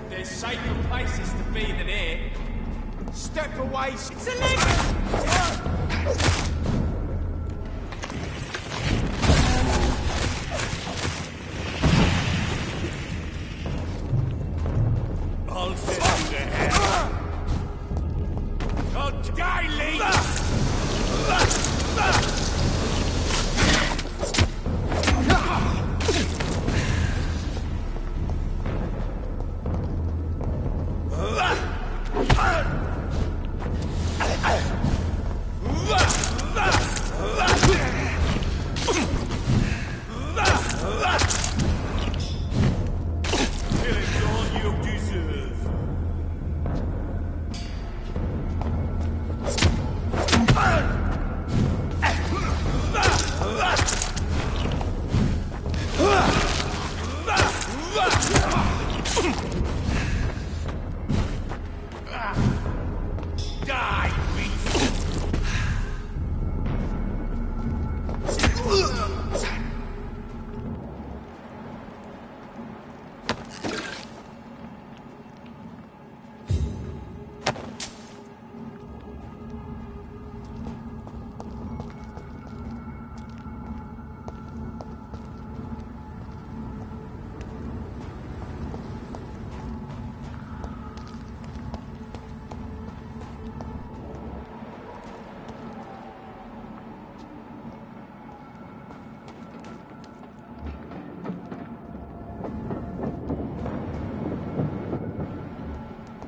There's safer places to be than here. Step away, it's illegal! I'll send you to hell. I'll die, Lee!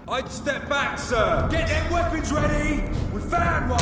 I'd step back, sir! Get them weapons ready! We found one!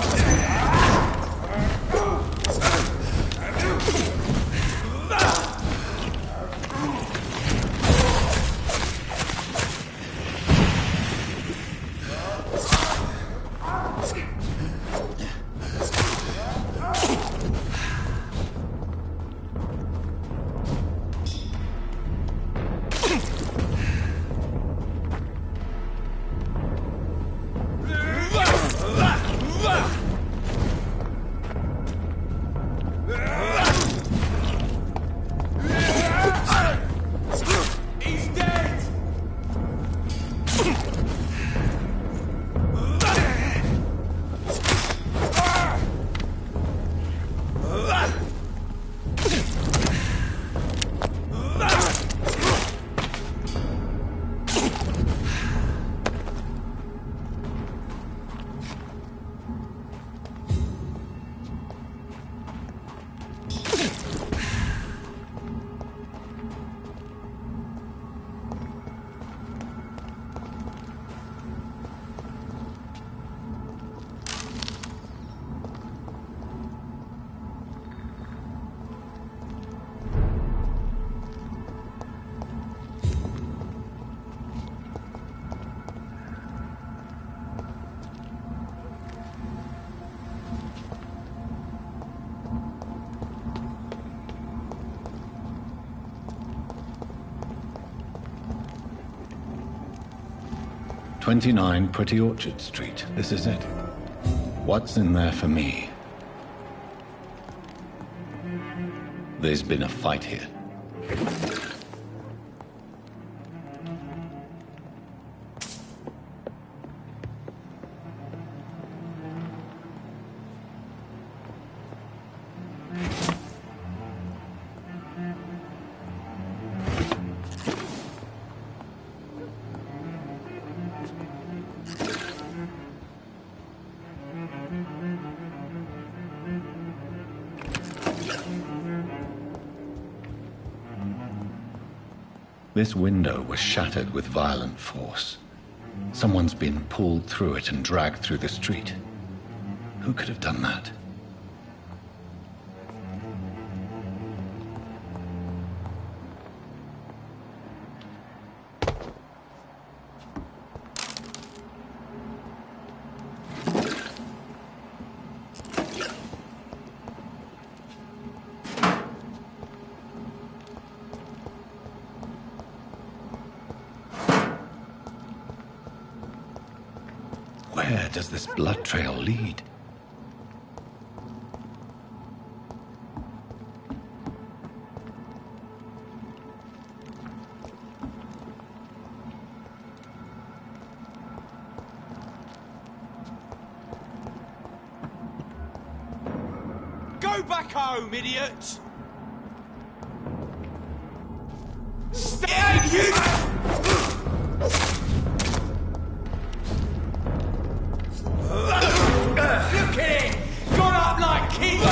"29 Pretty Orchard Street. This is it. What's in there for me? There's been a fight here. This window was shattered with violent force. Someone's been pulled through it and dragged through the street. Who could have done that? Where does this blood trail lead? Go back home, idiots! Stay, you! Look at it! Got up like kings!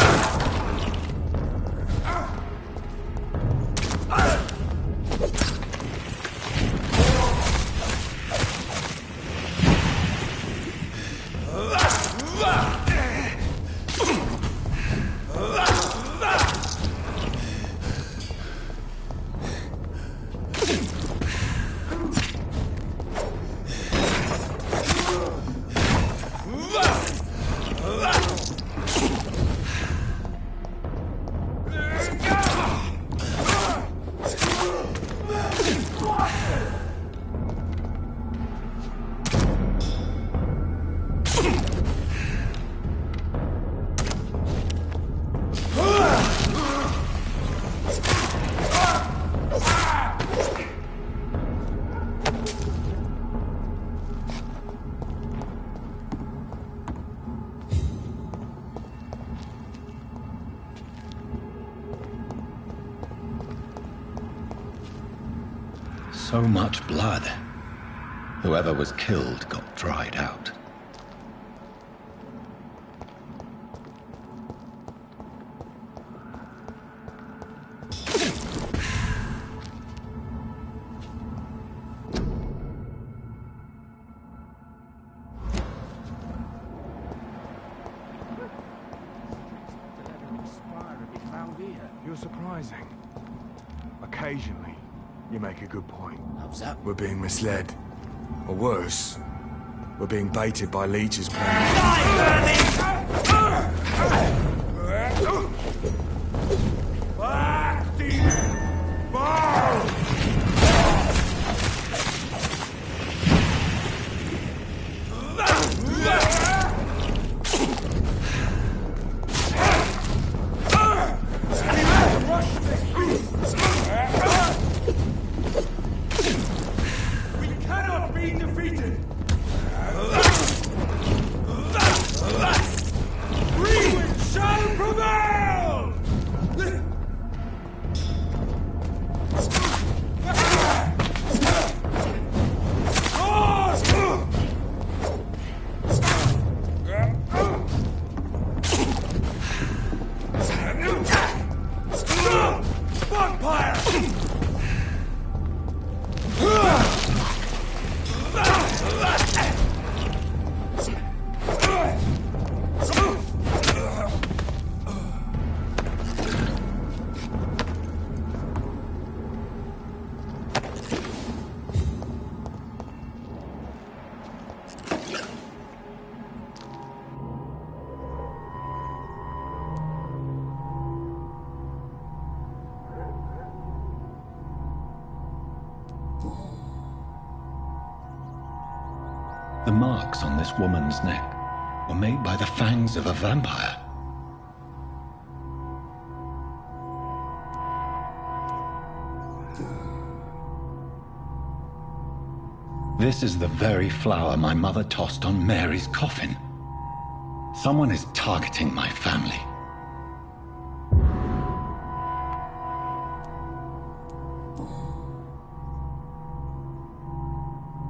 So much blood. Whoever was killed got dried out. You're surprising. Occasionally, you make a good point. How's that? We're being misled. Or worse, we're being baited by leeches playing. The marks on this woman's neck were made by the fangs of a vampire. This is the very flower my mother tossed on Mary's coffin. Someone is targeting my family.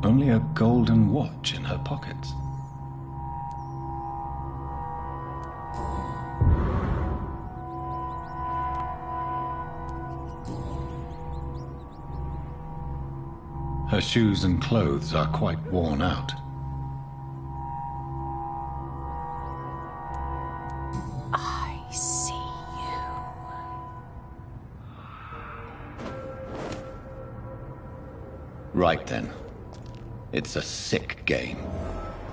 Only a golden watch in her pockets. Her shoes and clothes are quite worn out. I see you. Right then. It's a sick game.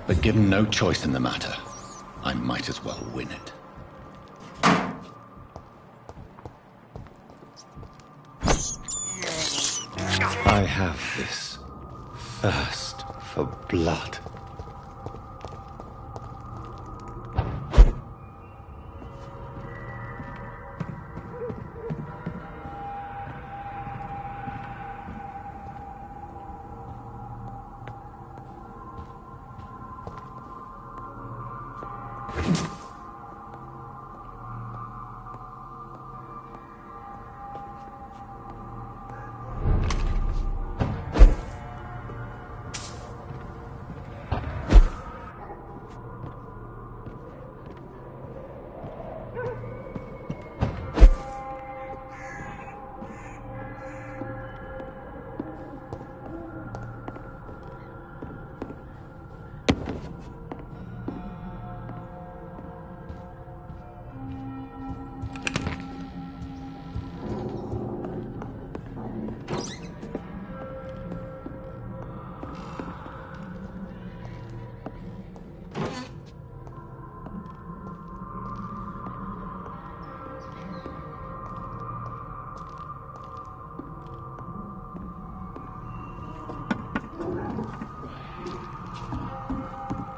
But given no choice in the matter, I might as well win it. I have this thirst for blood.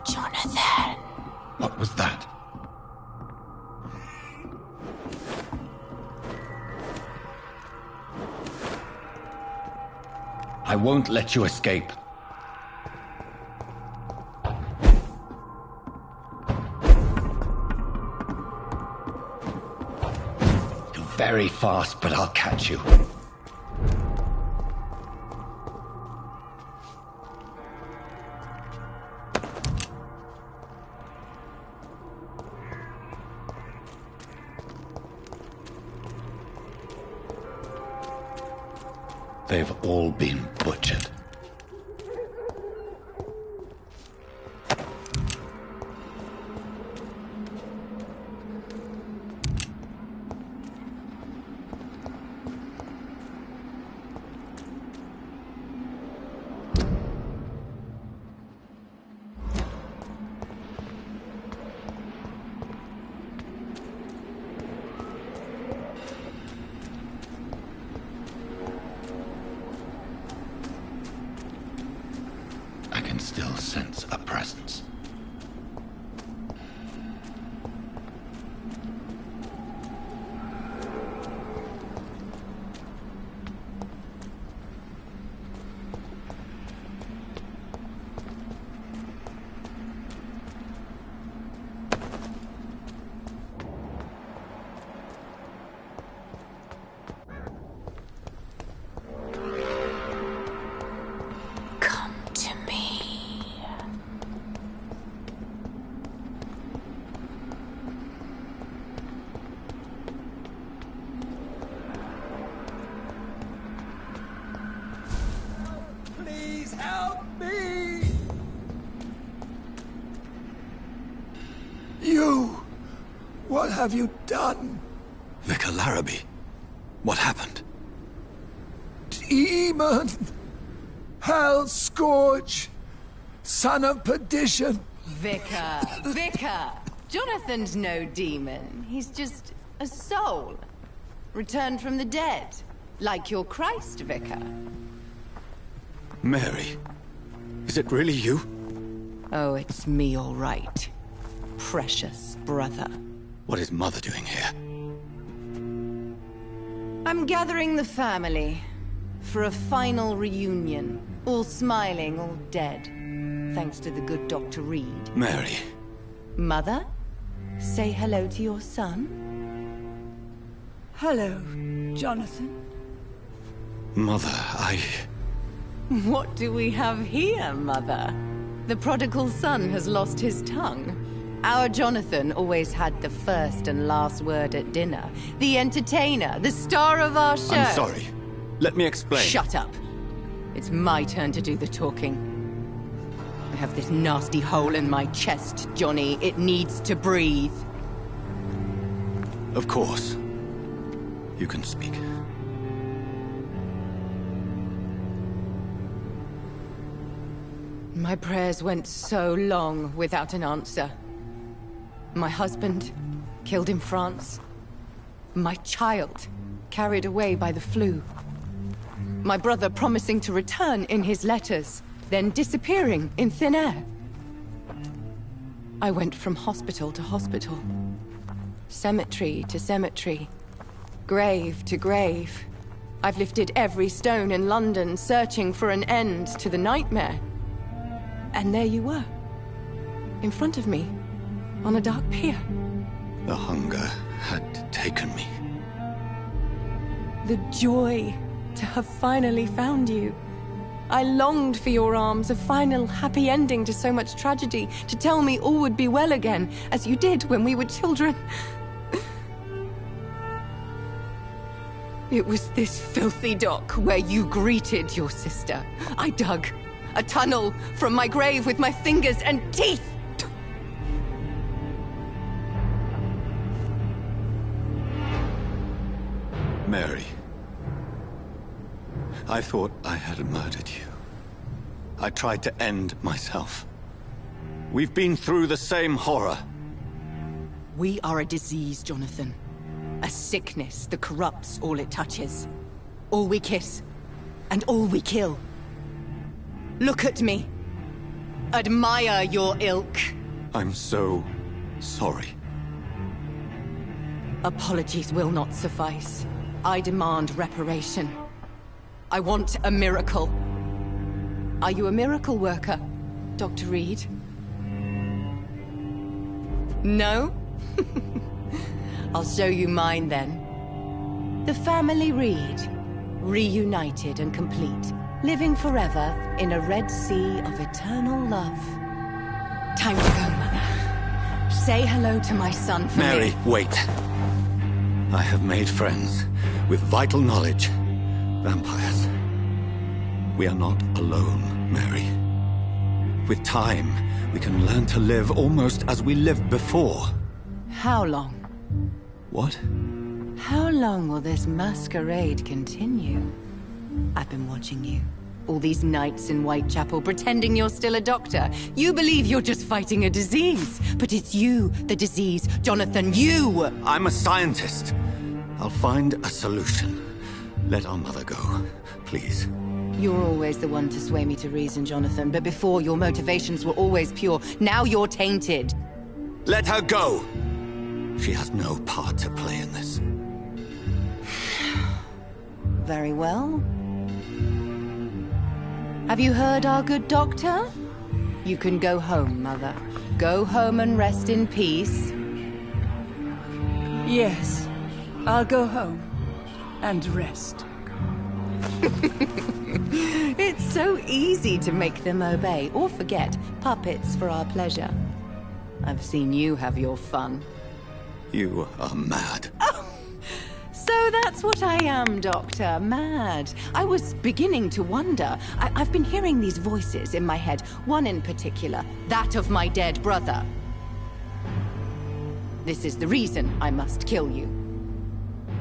Jonathan! What was that? I won't let you escape. You're very fast, but I'll catch you. They've all been butchered. I can still sense a presence. Come to me. Please help me! You! What have you done? Vicar Larrabee, what happened? Demon! Hell scourge! Son of perdition! Vicar! Vicar! Jonathan's no demon. He's just a soul. Returned from the dead. Like your Christ, Vicar. Mary, is it really you? Oh, it's me, all right. Precious brother. What is Mother doing here? I'm gathering the family for a final reunion. All smiling, all dead. Thanks to the good Dr. Reed. Mary, Mother, say hello to your son. Hello, Jonathan. Mother, What do we have here, Mother? The prodigal son has lost his tongue. Our Jonathan always had the first and last word at dinner. The entertainer, the star of our show. I'm sorry. Let me explain. Shut up. It's my turn to do the talking. I have this nasty hole in my chest, Johnny. It needs to breathe. Of course. You can speak. My prayers went so long without an answer. My husband, killed in France. My child, carried away by the flu. My brother promising to return in his letters, then disappearing in thin air. I went from hospital to hospital. Cemetery to cemetery. Grave to grave. I've lifted every stone in London, searching for an end to the nightmare. And there you were. In front of me. On a dark pier. The hunger had taken me. The joy to have finally found you. I longed for your arms, a final happy ending to so much tragedy, to tell me all would be well again, as you did when we were children. It was this filthy dock where you greeted your sister. I dug a tunnel from my grave with my fingers and teeth. Mary. I thought I had murdered you. I tried to end myself. We've been through the same horror. We are a disease, Jonathan. A sickness that corrupts all it touches. All we kiss, and all we kill. Look at me. Admire your ilk. I'm so sorry. Apologies will not suffice. I demand reparation. I want a miracle. Are you a miracle worker, Dr. Reed? No? I'll show you mine then. The family Reed, reunited and complete, living forever in a red sea of eternal love. Time to go, Mother. Say hello to my son for Mary, me. wait. I have made friends with vital knowledge. Vampires. We are not alone, Mary. With time, we can learn to live almost as we lived before. How long? What? How long will this masquerade continue? I've been watching you. All these nights in Whitechapel, pretending you're still a doctor. You believe you're just fighting a disease. But it's you, the disease. Jonathan, you! I'm a scientist. I'll find a solution. Let our mother go, please. You're always the one to sway me to reason, Jonathan. But before, your motivations were always pure. Now you're tainted. Let her go! She has no part to play in this. Very well. Have you heard our good doctor? You can go home, Mother. Go home and rest in peace. Yes, I'll go home and rest. It's so easy to make them obey or forget. Puppets for our pleasure. I've seen you have your fun. You are mad. So that's what I am, Doctor. Mad. I was beginning to wonder. I've been hearing these voices in my head. One in particular. That of my dead brother. This is the reason I must kill you.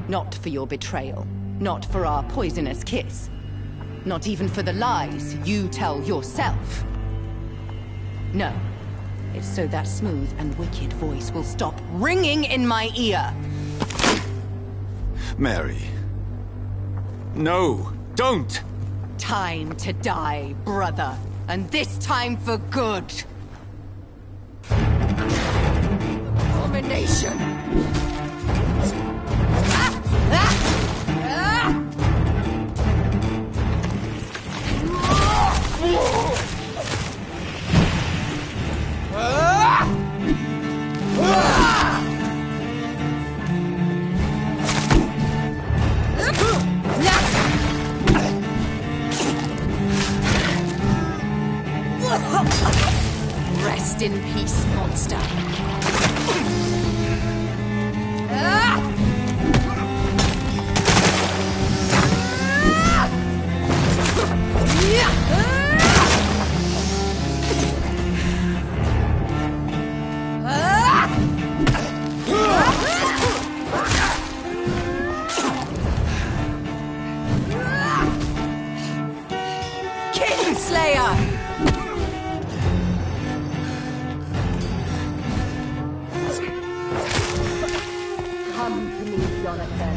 Not for your betrayal. Not for our poisonous kiss. Not even for the lies you tell yourself. No. It's so that smooth and wicked voice will stop ringing in my ear. Mary. No, don't! Time to die, brother. And this time for good. Abomination! Rest in peace, monster. Kinslayer! Come to me, Jonathan.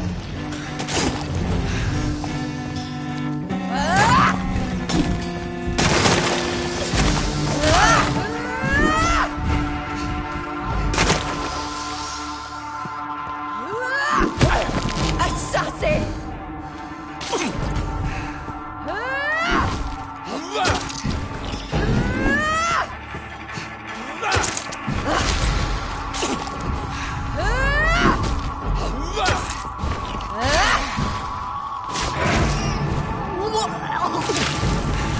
Assassin!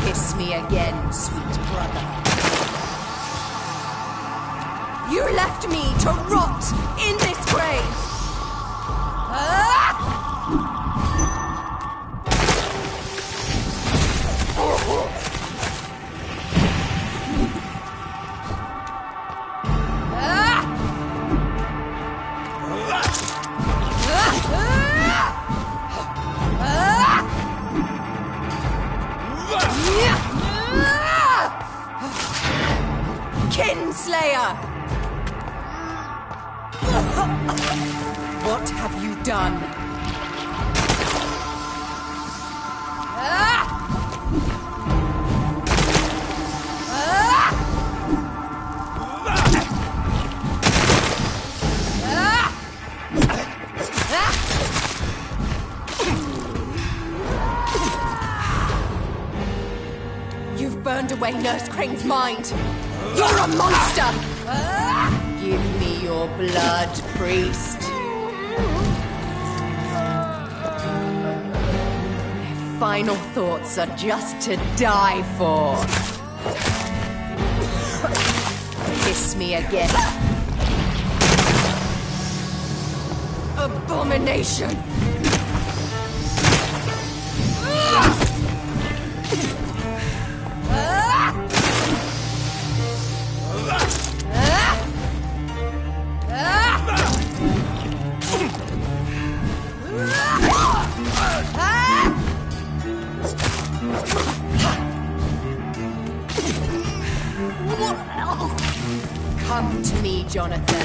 Kiss me again, sweet brother. You left me to rot in this grave! Kinslayer! What have you done? You've burned away Nurse Crane's mind. You're a monster! Give me your blood, priest. Their final thoughts are just to die for. Kiss me again. Abomination! Come to me, Jonathan.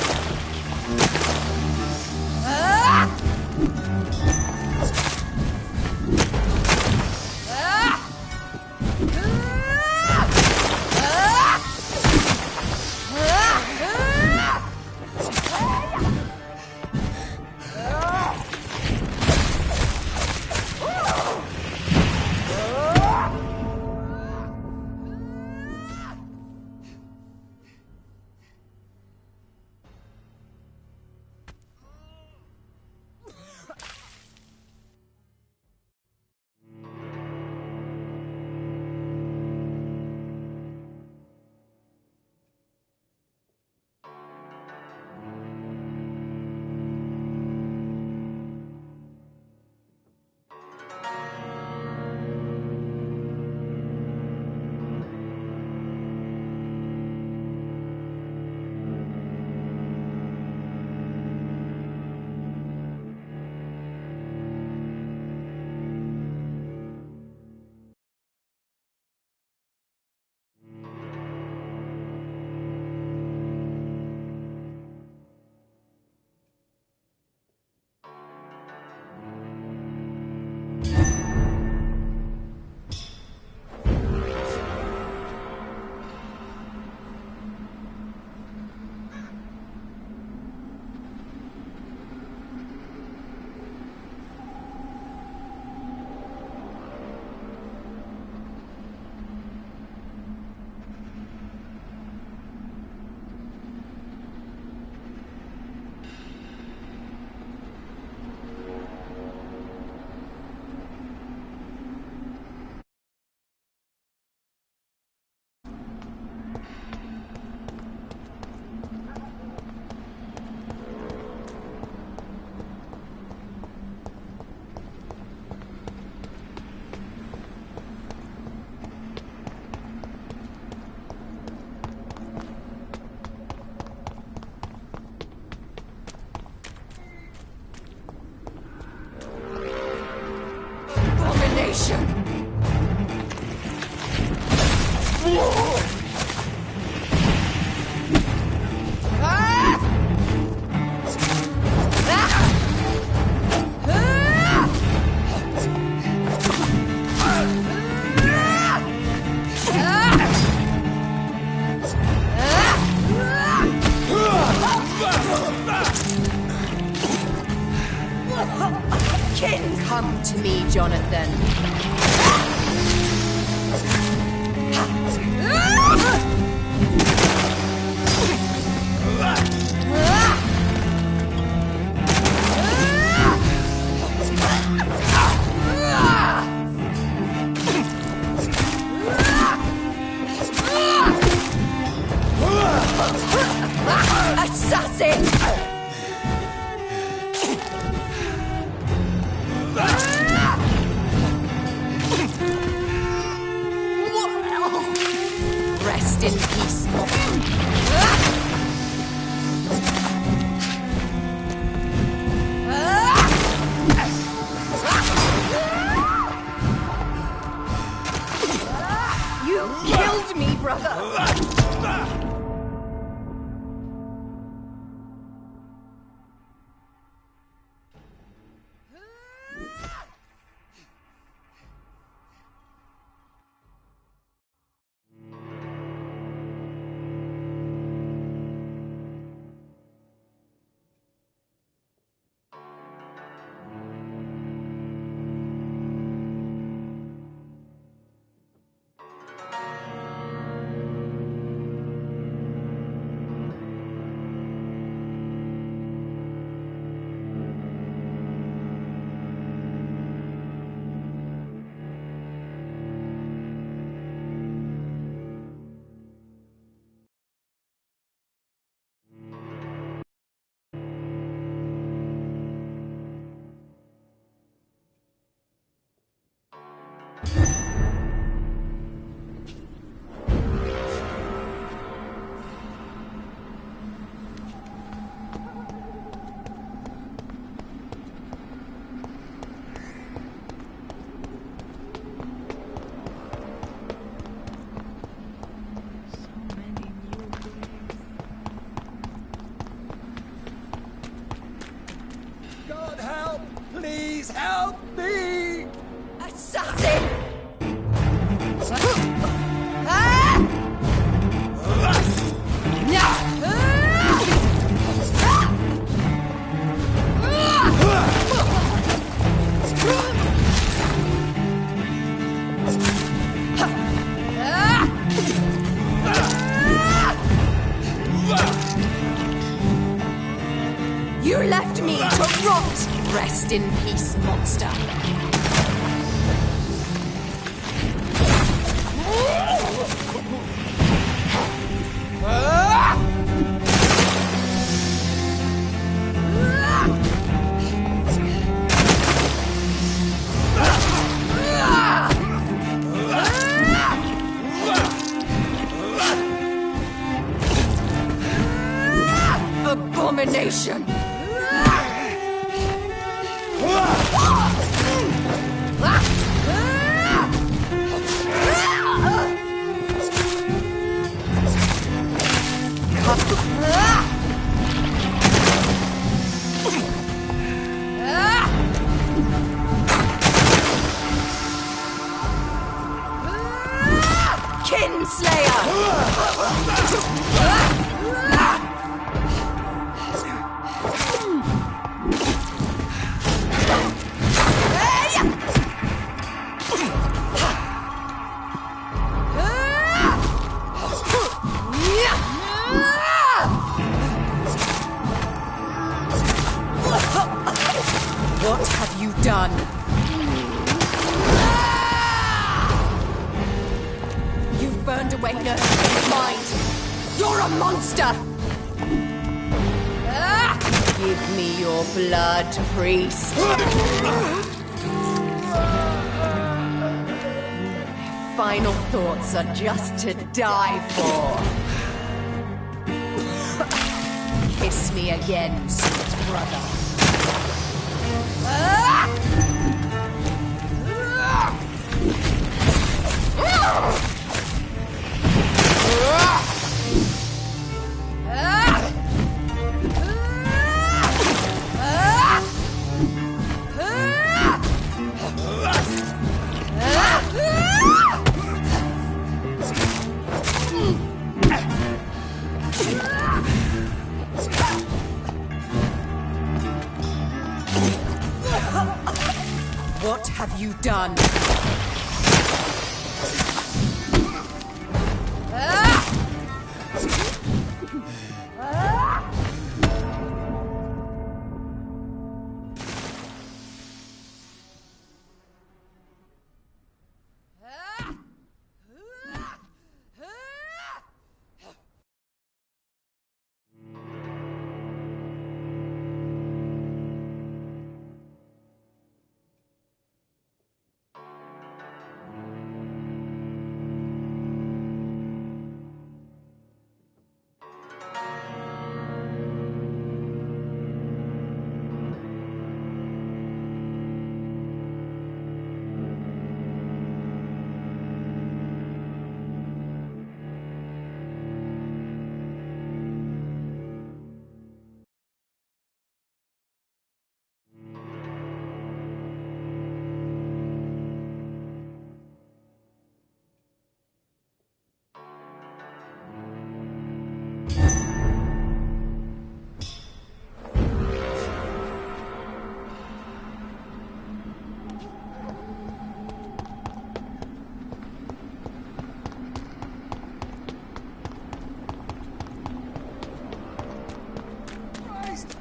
Assassin! Rest in peace, You killed me, brother! God help! Please help me! Assassin! You left me to rot! Rest in peace, monster. Abomination! What have you done? You've burned away Nurse's mind. You're a monster! Give me your blood, priest. Final thoughts are just to die for. Kiss me again, sweet brother. have you done?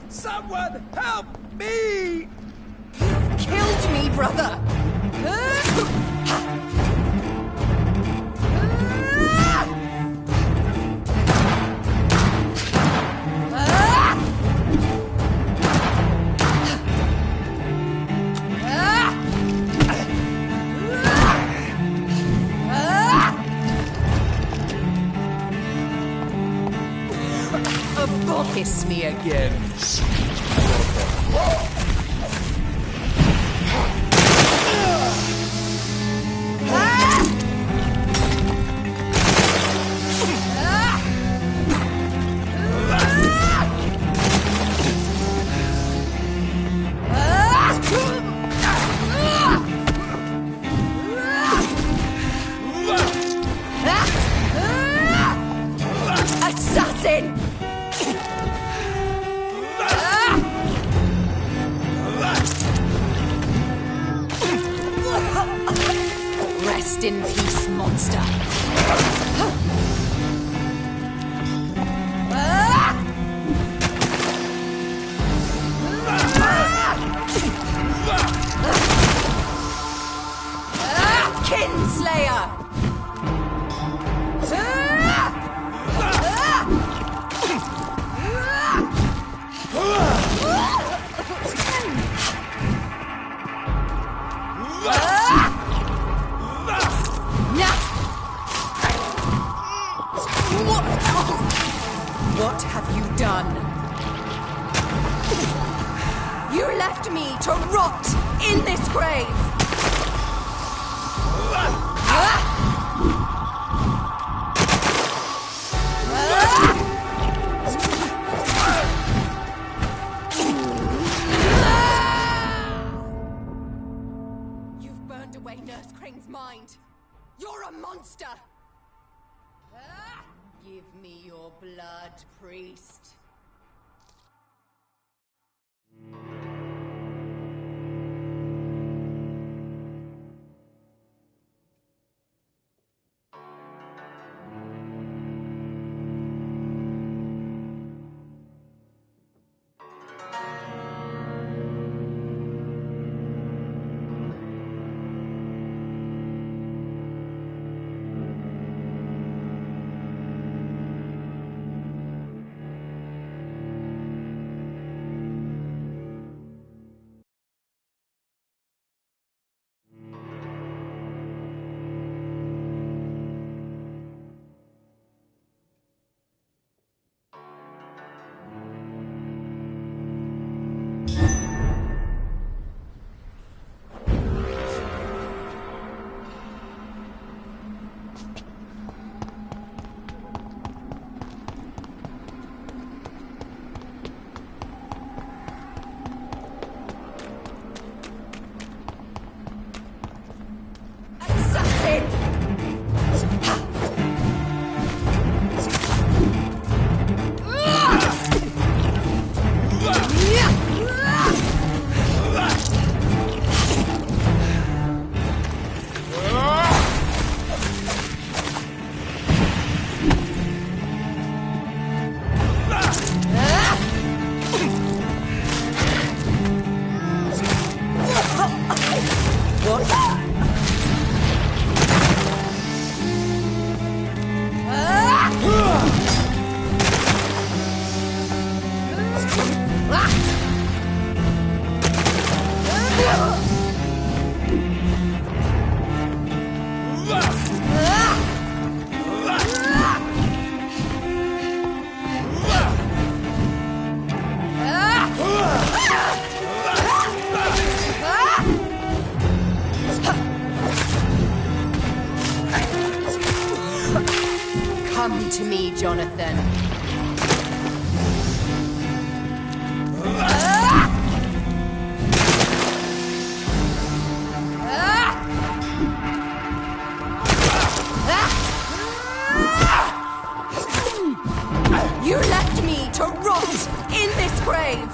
Someone help me! Killed me, brother! Kiss me again. Assassin! Rest in peace, monster. Kinslayer! What have you done? You left me to rot in this grave! You've burned away Nurse Crane's mind. You're a monster! Give me your blood, priest. Come to me, Jonathan. You left me to rot in this grave!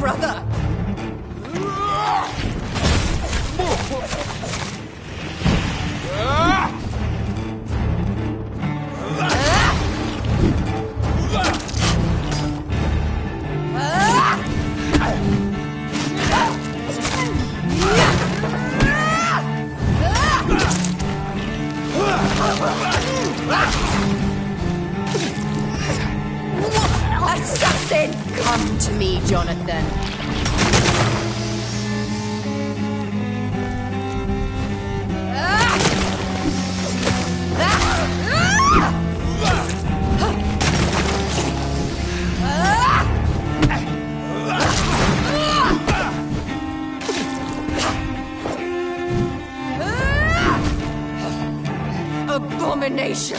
Brother! Assassin! Come to me, Jonathan. Abomination!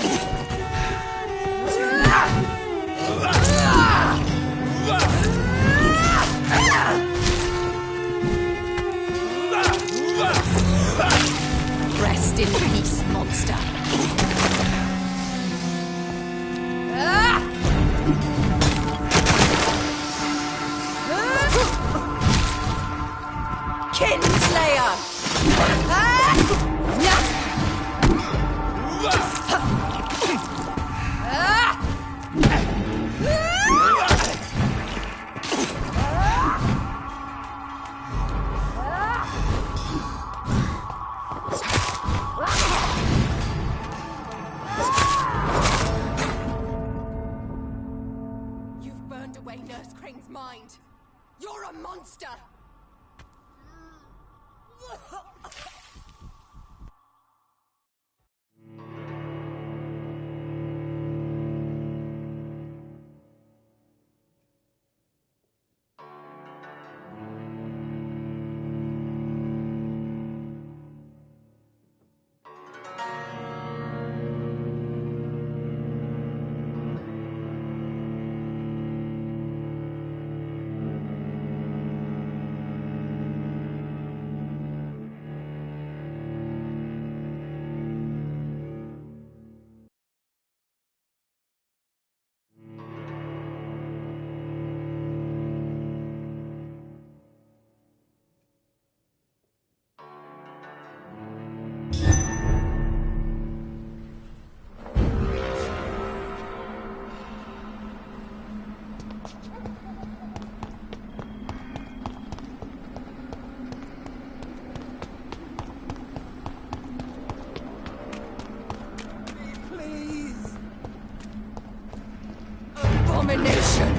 Rest in peace, monster. Kinslayer! You've burned away Nurse Crane's mind. You're a monster! Abomination!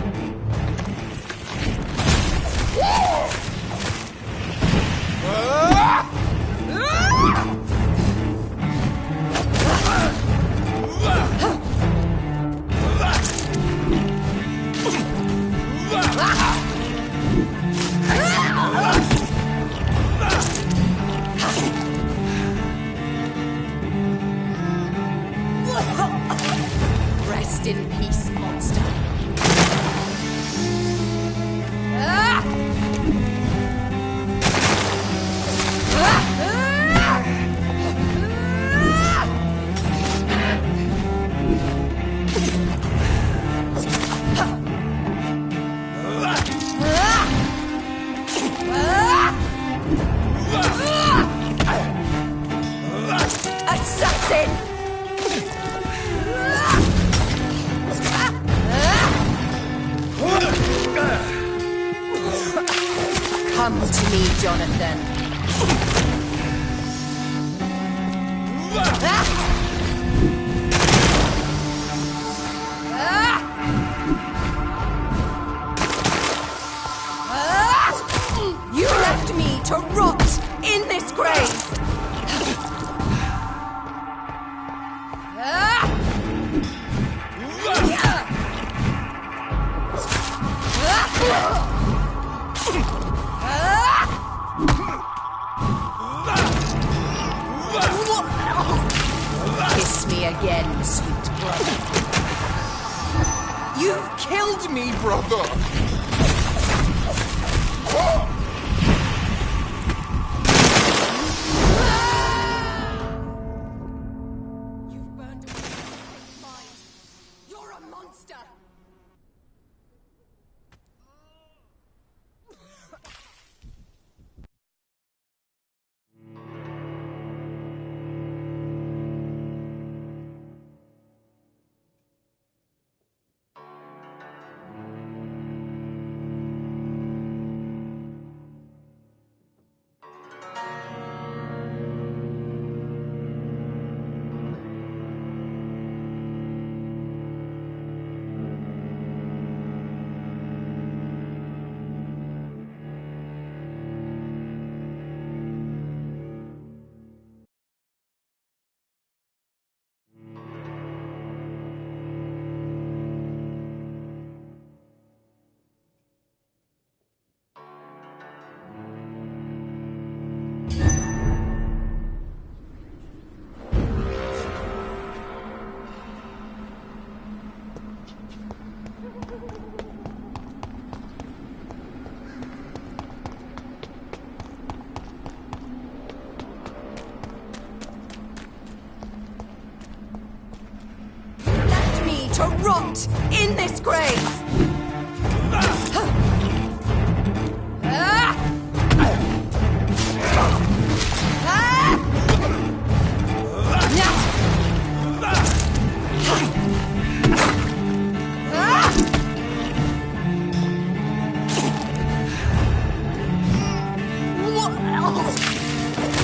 Come to me, Jonathan. You left me to rot in this grave. Kiss me again, sweet brother. You've killed me, brother. You've burned away my mind. You're a monster. To rot in this grave!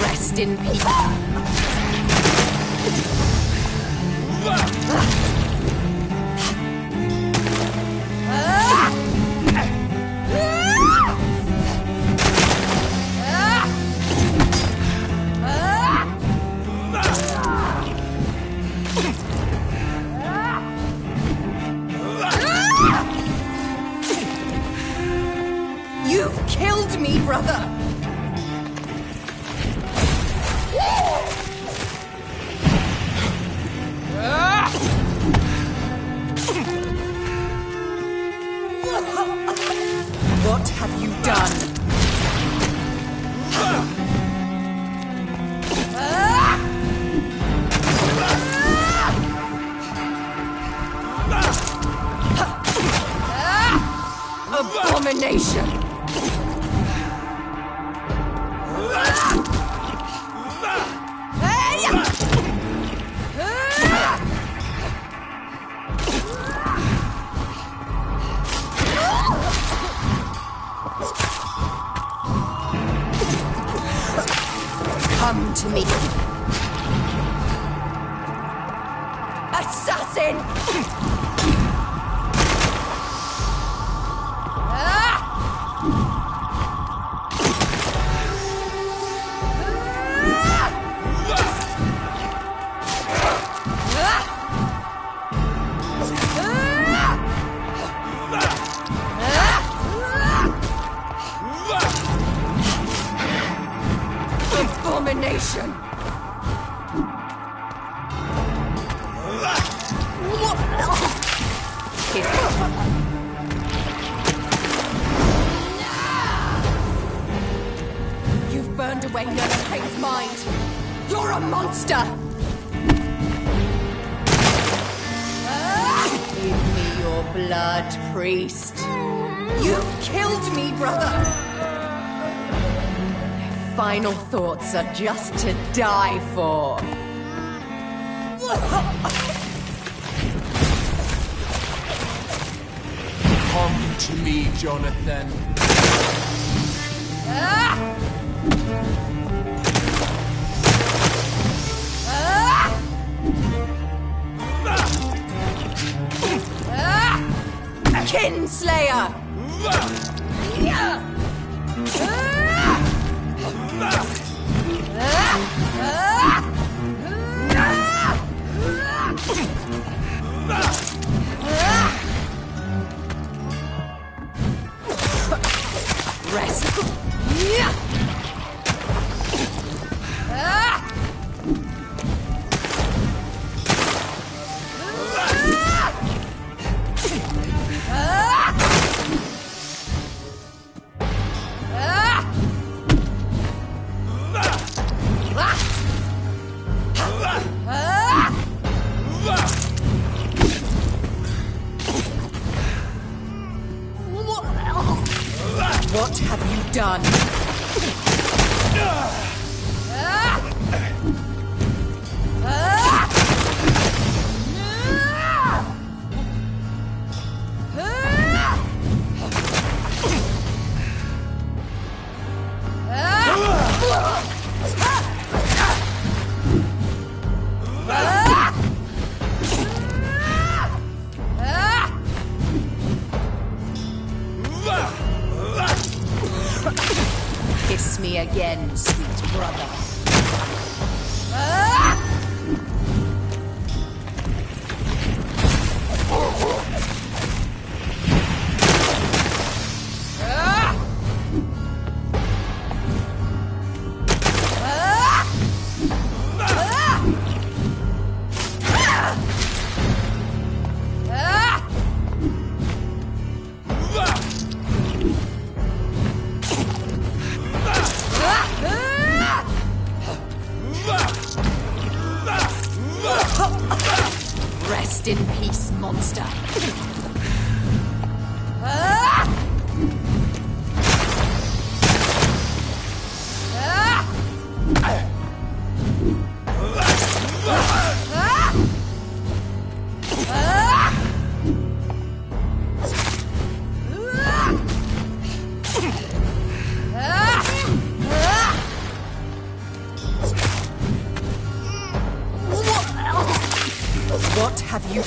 Rest in peace. You've killed me, brother! What have you done? Abomination! Come to me. Assassin! Abomination! You've burned away Nurse mind. You're a monster! Give me your blood, priest. You've killed me, brother! Final thoughts are just to die for. Come to me, Jonathan. Kinslayer! Rest. What have you done? Kiss me again, sweet brother. Rest in peace, monster. What have you...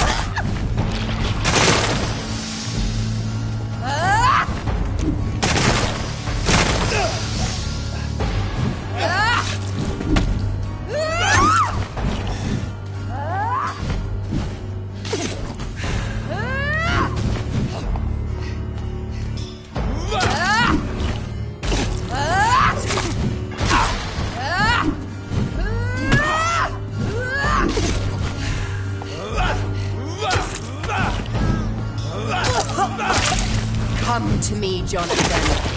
Come to me, Jonathan.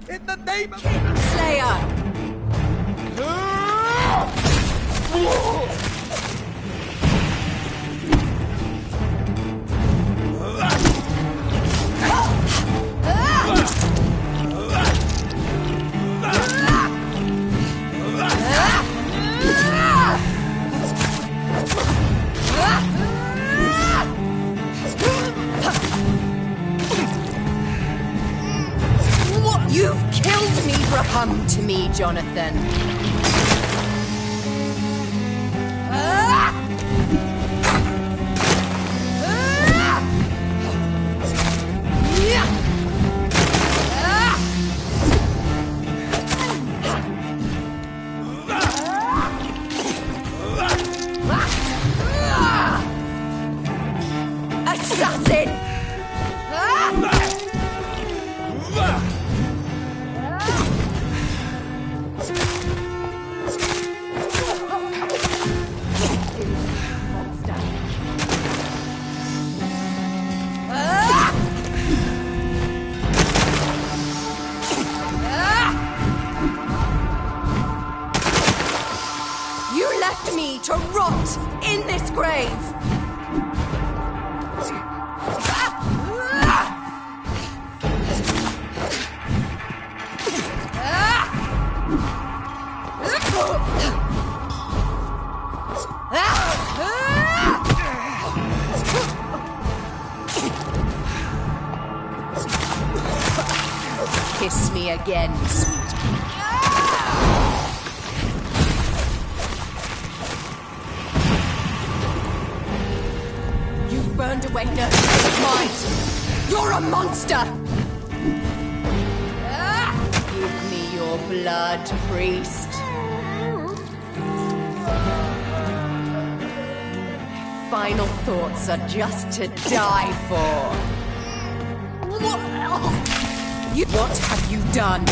In the name of... Slayer! You've killed me, Come to me, Jonathan. Assassin! You left me to rot in this grave! Kiss me again, sweet. You've burned away nurturing of mine. You're a monster! Give me your blood, priest. Final thoughts are just to die for. What have you done?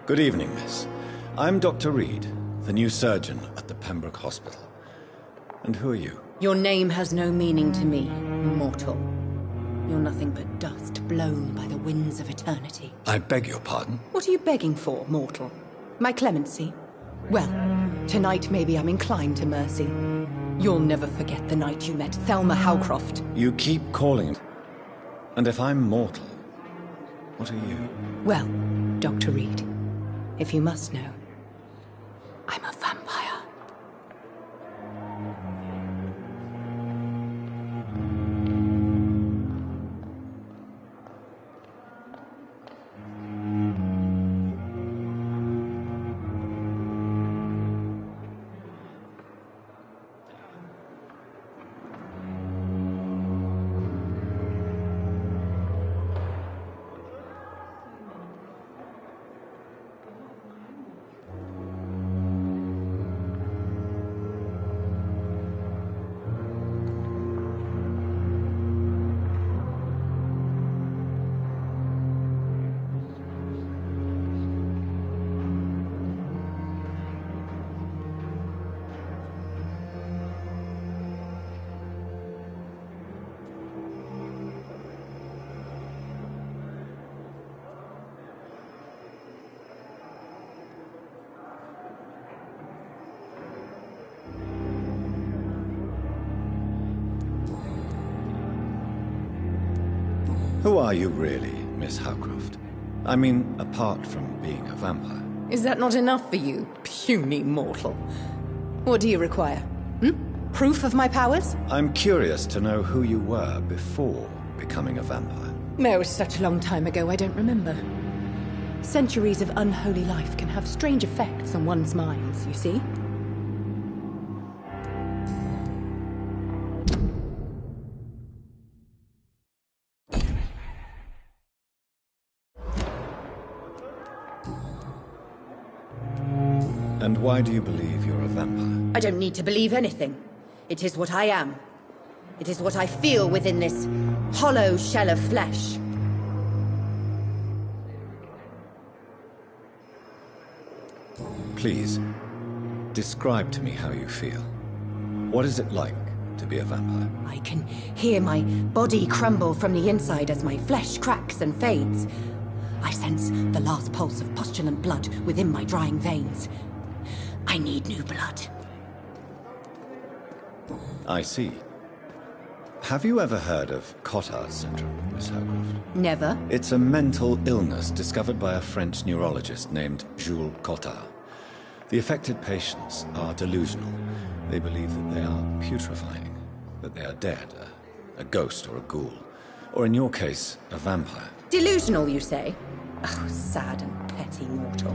Good evening, miss. I'm Dr. Reed, the new surgeon at the Pembroke Hospital. And who are you? Your name has no meaning to me, mortal. You're nothing but dust blown by the winds of eternity. I beg your pardon? What are you begging for, mortal? My clemency? Well, tonight maybe I'm inclined to mercy. You'll never forget the night you met Thelma Howcroft. You keep calling it. And if I'm mortal, what are you? Well, Dr. Reed, if you must know, I'm a vampire. Who are you really, Miss Howcroft? I mean, apart from being a vampire. Is that not enough for you, puny mortal? What do you require? Proof of my powers? I'm curious to know who you were before becoming a vampire. It was such a long time ago, I don't remember. Centuries of unholy life can have strange effects on one's minds, you see? And why do you believe you're a vampire? I don't need to believe anything. It is what I am. It is what I feel within this hollow shell of flesh. Please, describe to me how you feel. What is it like to be a vampire? I can hear my body crumble from the inside as my flesh cracks and fades. I sense the last pulse of postulant blood within my drying veins. I need new blood. I see. Have you ever heard of Cotard syndrome, Miss Howcroft? Never. It's a mental illness discovered by a French neurologist named Jules Cotard. The affected patients are delusional. They believe that they are putrefying, that they are dead, a ghost or a ghoul, or in your case, a vampire. Delusional, you say? Oh, sad and petty mortal.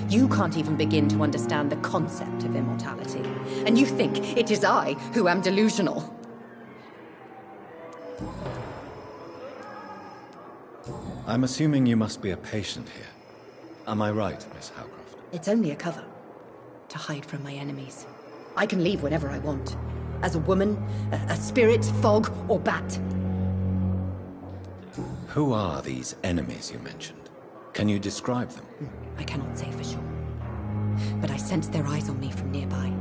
You can't even begin to understand the concept of immortality. And you think it is I who am delusional. I'm assuming you must be a patient here. Am I right, Miss Howcroft? It's only a cover. To hide from my enemies. I can leave whenever I want. As a woman, a spirit, fog, or bat. Who are these enemies you mentioned? Can you describe them? I cannot say for sure. But I sense their eyes on me from nearby.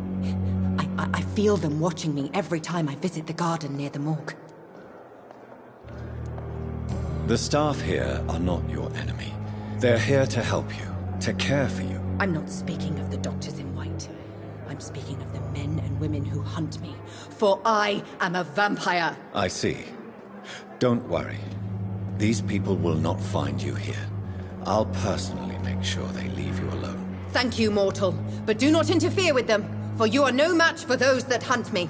I feel them watching me every time I visit the garden near the morgue. The staff here are not your enemy. They're here to help you, to care for you. I'm not speaking of the doctors in white. I'm speaking of the men and women who hunt me. For I am a vampire. I see. Don't worry. These people will not find you here. I'll personally make sure they leave you alone. Thank you, mortal. But do not interfere with them, for you are no match for those that hunt me.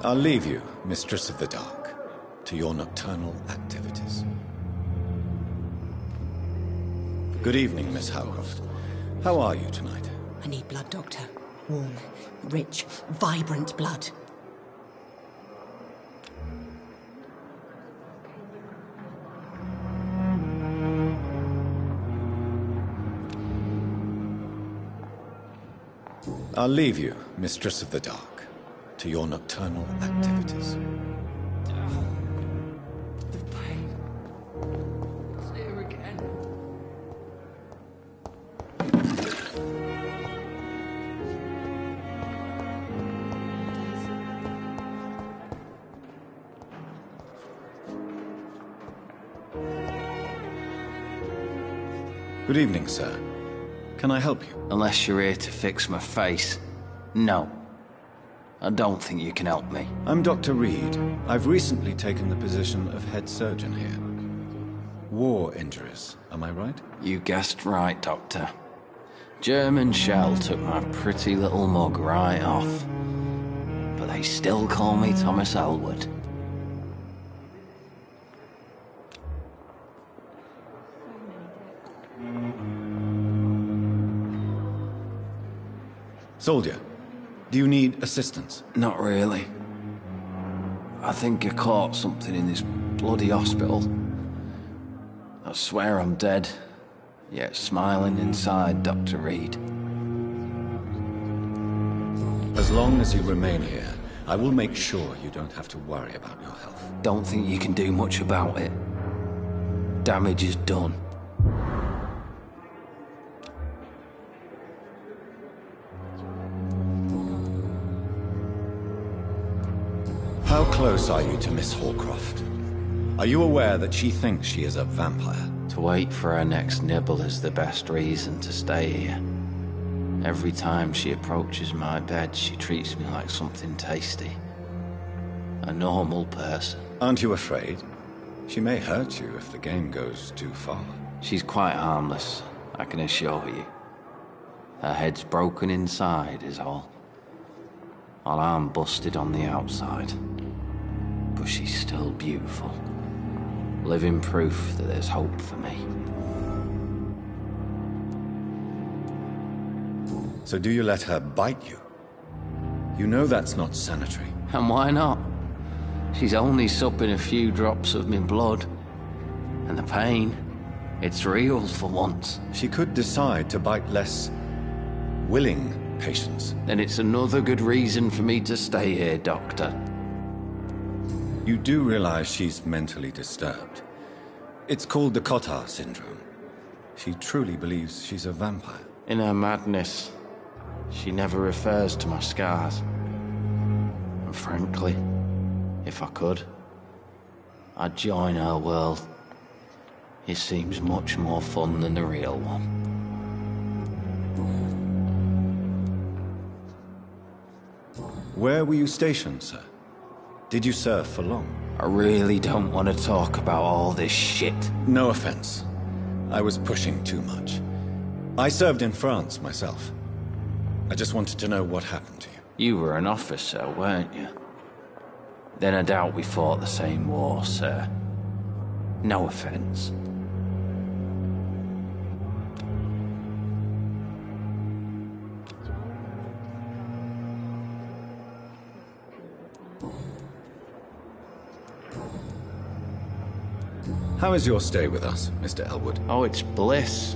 I'll leave you, Mistress of the Dark, to your nocturnal activities. Good evening, Miss Howcroft. How are you tonight? I need blood, Doctor. Warm, rich, vibrant blood. I'll leave you, Mistress of the Dark, to your nocturnal activities. The pain. It's here again. Good evening, sir. Can I help you? Unless you're here to fix my face. No. I don't think you can help me. I'm Dr. Reed. I've recently taken the position of head surgeon here. War injuries, am I right? You guessed right, Doctor. German shell took my pretty little mug right off. But they still call me Thomas Elwood. Soldier, do you need assistance? Not really. I think I caught something in this bloody hospital. I swear I'm dead, yet smiling inside, Dr. Reed. As long as you remain here, I will make sure you don't have to worry about your health. Don't think you can do much about it. Damage is done. How close are you to Miss Hallcroft? Are you aware that she thinks she is a vampire? To wait for her next nibble is the best reason to stay here. Every time she approaches my bed, she treats me like something tasty. A normal person. Aren't you afraid? She may hurt you if the game goes too far. She's quite harmless, I can assure you. Her head's broken inside is all. While I'm busted on the outside. But she's still beautiful. Living proof that there's hope for me. So do you let her bite you? You know that's not sanitary. And why not? She's only supping a few drops of me blood. And the pain, it's real for once. She could decide to bite less willing patients. Then it's another good reason for me to stay here, Doctor. You do realize she's mentally disturbed. It's called the Cotard syndrome. She truly believes she's a vampire. In her madness, she never refers to my scars. And frankly, if I could, I'd join her world. It seems much more fun than the real one. Where were you stationed, sir? Did you serve for long? I really don't want to talk about all this shit. No offense. I was pushing too much. I served in France myself. I just wanted to know what happened to you. You were an officer, weren't you? Then I doubt we fought the same war, sir. No offense. How is your stay with us, Mr. Elwood? Oh, it's bliss.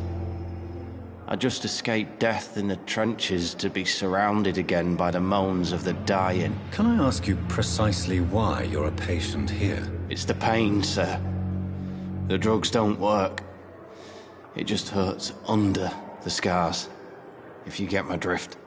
I just escaped death in the trenches to be surrounded again by the moans of the dying. Can I ask you precisely why you're a patient here? It's the pain, sir. The drugs don't work. It just hurts under the scars, if you get my drift.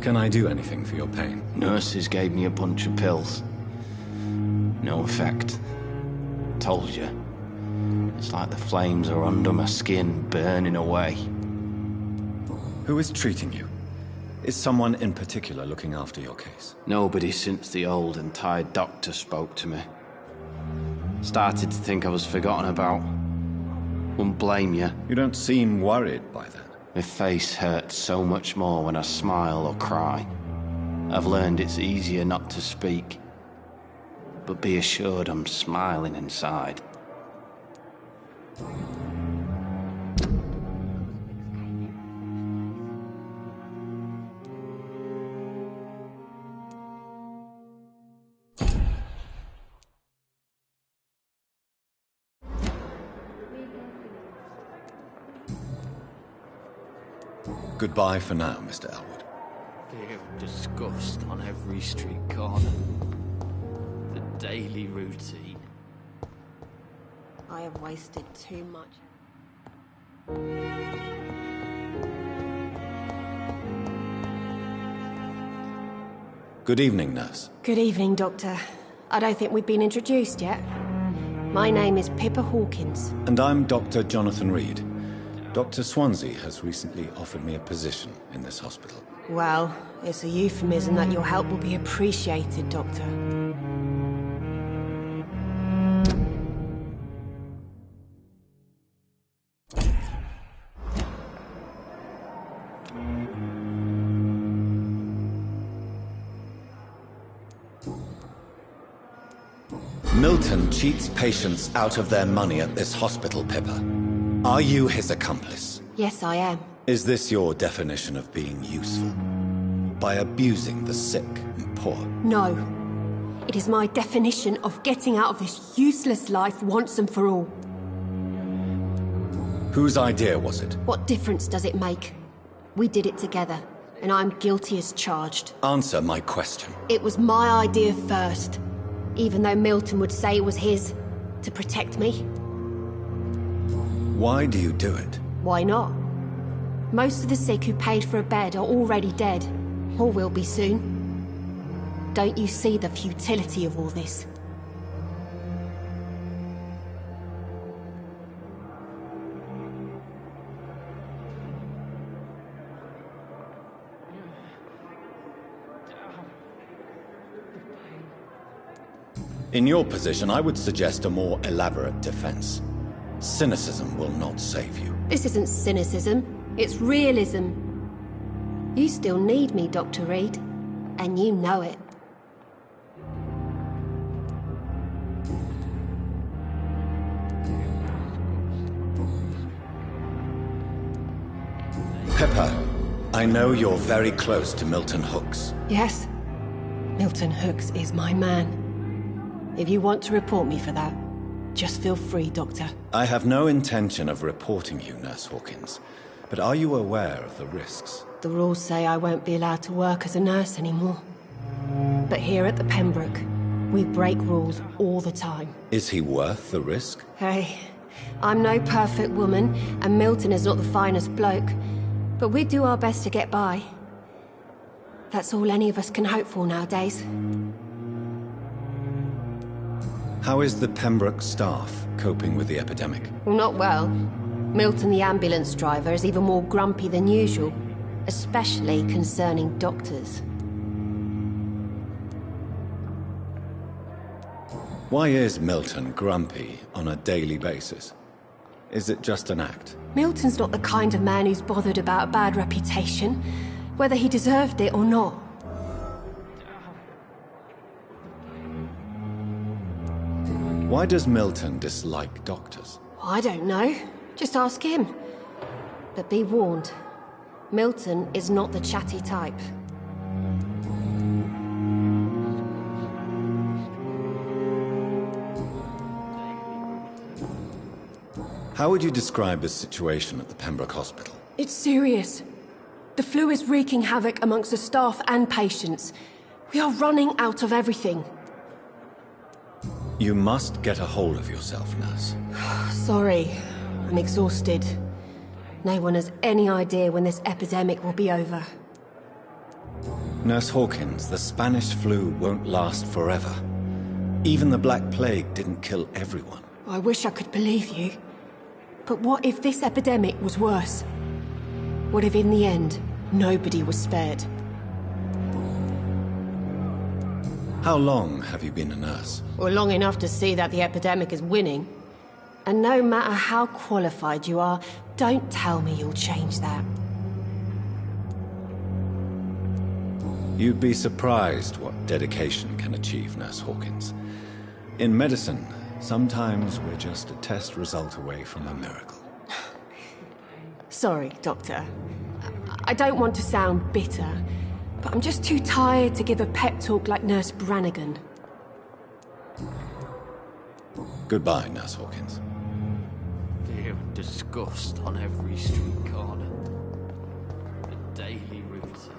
Can I do anything for your pain? Nurses gave me a bunch of pills. No effect. Told you. It's like the flames are under my skin, burning away. Who is treating you? Is someone in particular looking after your case? Nobody since the old and tired doctor spoke to me. Started to think I was forgotten about. Wouldn't blame you. You don't seem worried by that. My face hurts so much more when I smile or cry. I've learned it's easier not to speak. But be assured I'm smiling inside. Goodbye for now, Mr. Elwood. Fear and disgust on every street corner. The daily routine. I have wasted too much. Good evening, nurse. Good evening, Doctor. I don't think we've been introduced yet. My name is Pippa Hawkins. And I'm Dr. Jonathan Reed. Dr. Swansea has recently offered me a position in this hospital. Well, it's a euphemism that your help will be appreciated, Doctor. Milton cheats patients out of their money at this hospital, Pippa. Are you his accomplice? Yes, I am. Is this your definition of being useful? By abusing the sick and poor? No. It is my definition of getting out of this useless life once and for all. Whose idea was it? What difference does it make? We did it together, and I'm guilty as charged. Answer my question. It was my idea first, even though Milton would say it was his, to protect me. Why do you do it? Why not? Most of the sick who paid for a bed are already dead, or will be soon. Don't you see the futility of all this? In your position, I would suggest a more elaborate defense. Cynicism will not save you. This isn't cynicism, it's realism. You still need me, Dr. Reed, and you know it. Pippa, I know you're very close to Milton Hooks. Yes, Milton Hooks is my man. If you want to report me for that, just feel free, Doctor. I have no intention of reporting you, Nurse Hawkins. But are you aware of the risks? The rules say I won't be allowed to work as a nurse anymore. But here at the Pembroke, we break rules all the time. Is he worth the risk? Hey, I'm no perfect woman, and Milton is not the finest bloke. But we do our best to get by. That's all any of us can hope for nowadays. How is the Pembroke staff coping with the epidemic? Not well. Milton, the ambulance driver, is even more grumpy than usual, especially concerning doctors. Why is Milton grumpy on a daily basis? Is it just an act? Milton's not the kind of man who's bothered about a bad reputation, whether he deserved it or not. Why does Milton dislike doctors? I don't know. Just ask him. But be warned, Milton is not the chatty type. How would you describe the situation at the Pembroke Hospital? It's serious. The flu is wreaking havoc amongst the staff and patients. We are running out of everything. You must get a hold of yourself, nurse. Sorry, I'm exhausted. No one has any idea when this epidemic will be over. Nurse Hawkins, the Spanish flu won't last forever. Even the Black Plague didn't kill everyone. I wish I could believe you. But what if this epidemic was worse? What if in the end, nobody was spared? How long have you been a nurse? Well, long enough to see that the epidemic is winning. And no matter how qualified you are, don't tell me you'll change that. You'd be surprised what dedication can achieve, Nurse Hawkins. In medicine, sometimes we're just a test result away from a miracle. Sorry, Doctor. I don't want to sound bitter, but I'm just too tired to give a pep talk like Nurse Brannigan. Goodbye, Nurse Hawkins. Fear and disgust on every street corner. The daily routine.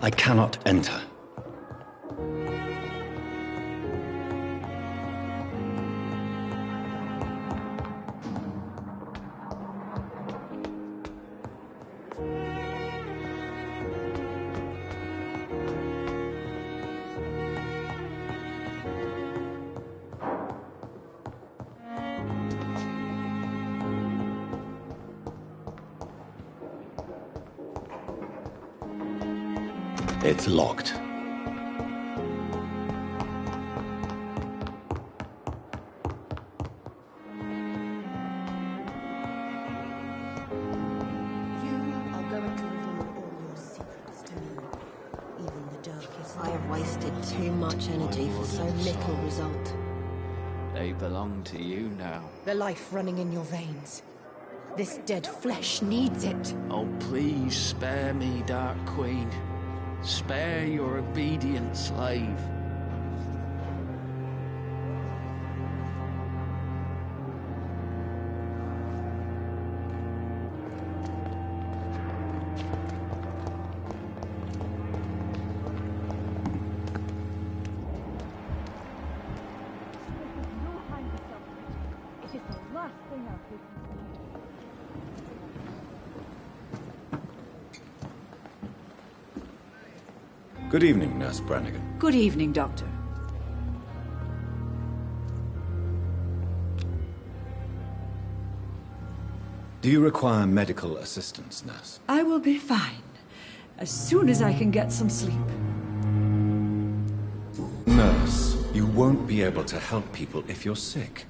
I cannot enter. It's locked. I have wasted too much energy for so little result. They belong to you now. The life running in your veins. This dead flesh needs it. Oh, please spare me, Dark Queen. Spare your obedient slave. Good evening, Nurse Brannigan. Good evening, Doctor. Do you require medical assistance, Nurse? I will be fine, as soon as I can get some sleep. Nurse, you won't be able to help people if you're sick.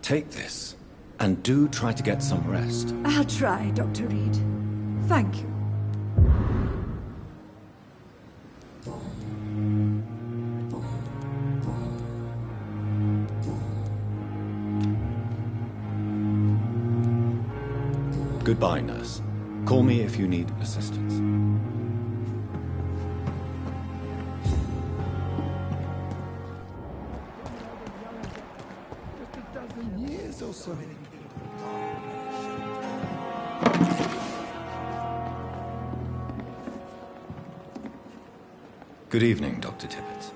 Take this, and do try to get some rest. I'll try, Dr. Reed. Thank you. Goodbye, Nurse. Call me if you need assistance. Just a dozen years or so. Good evening, Dr. Tippett.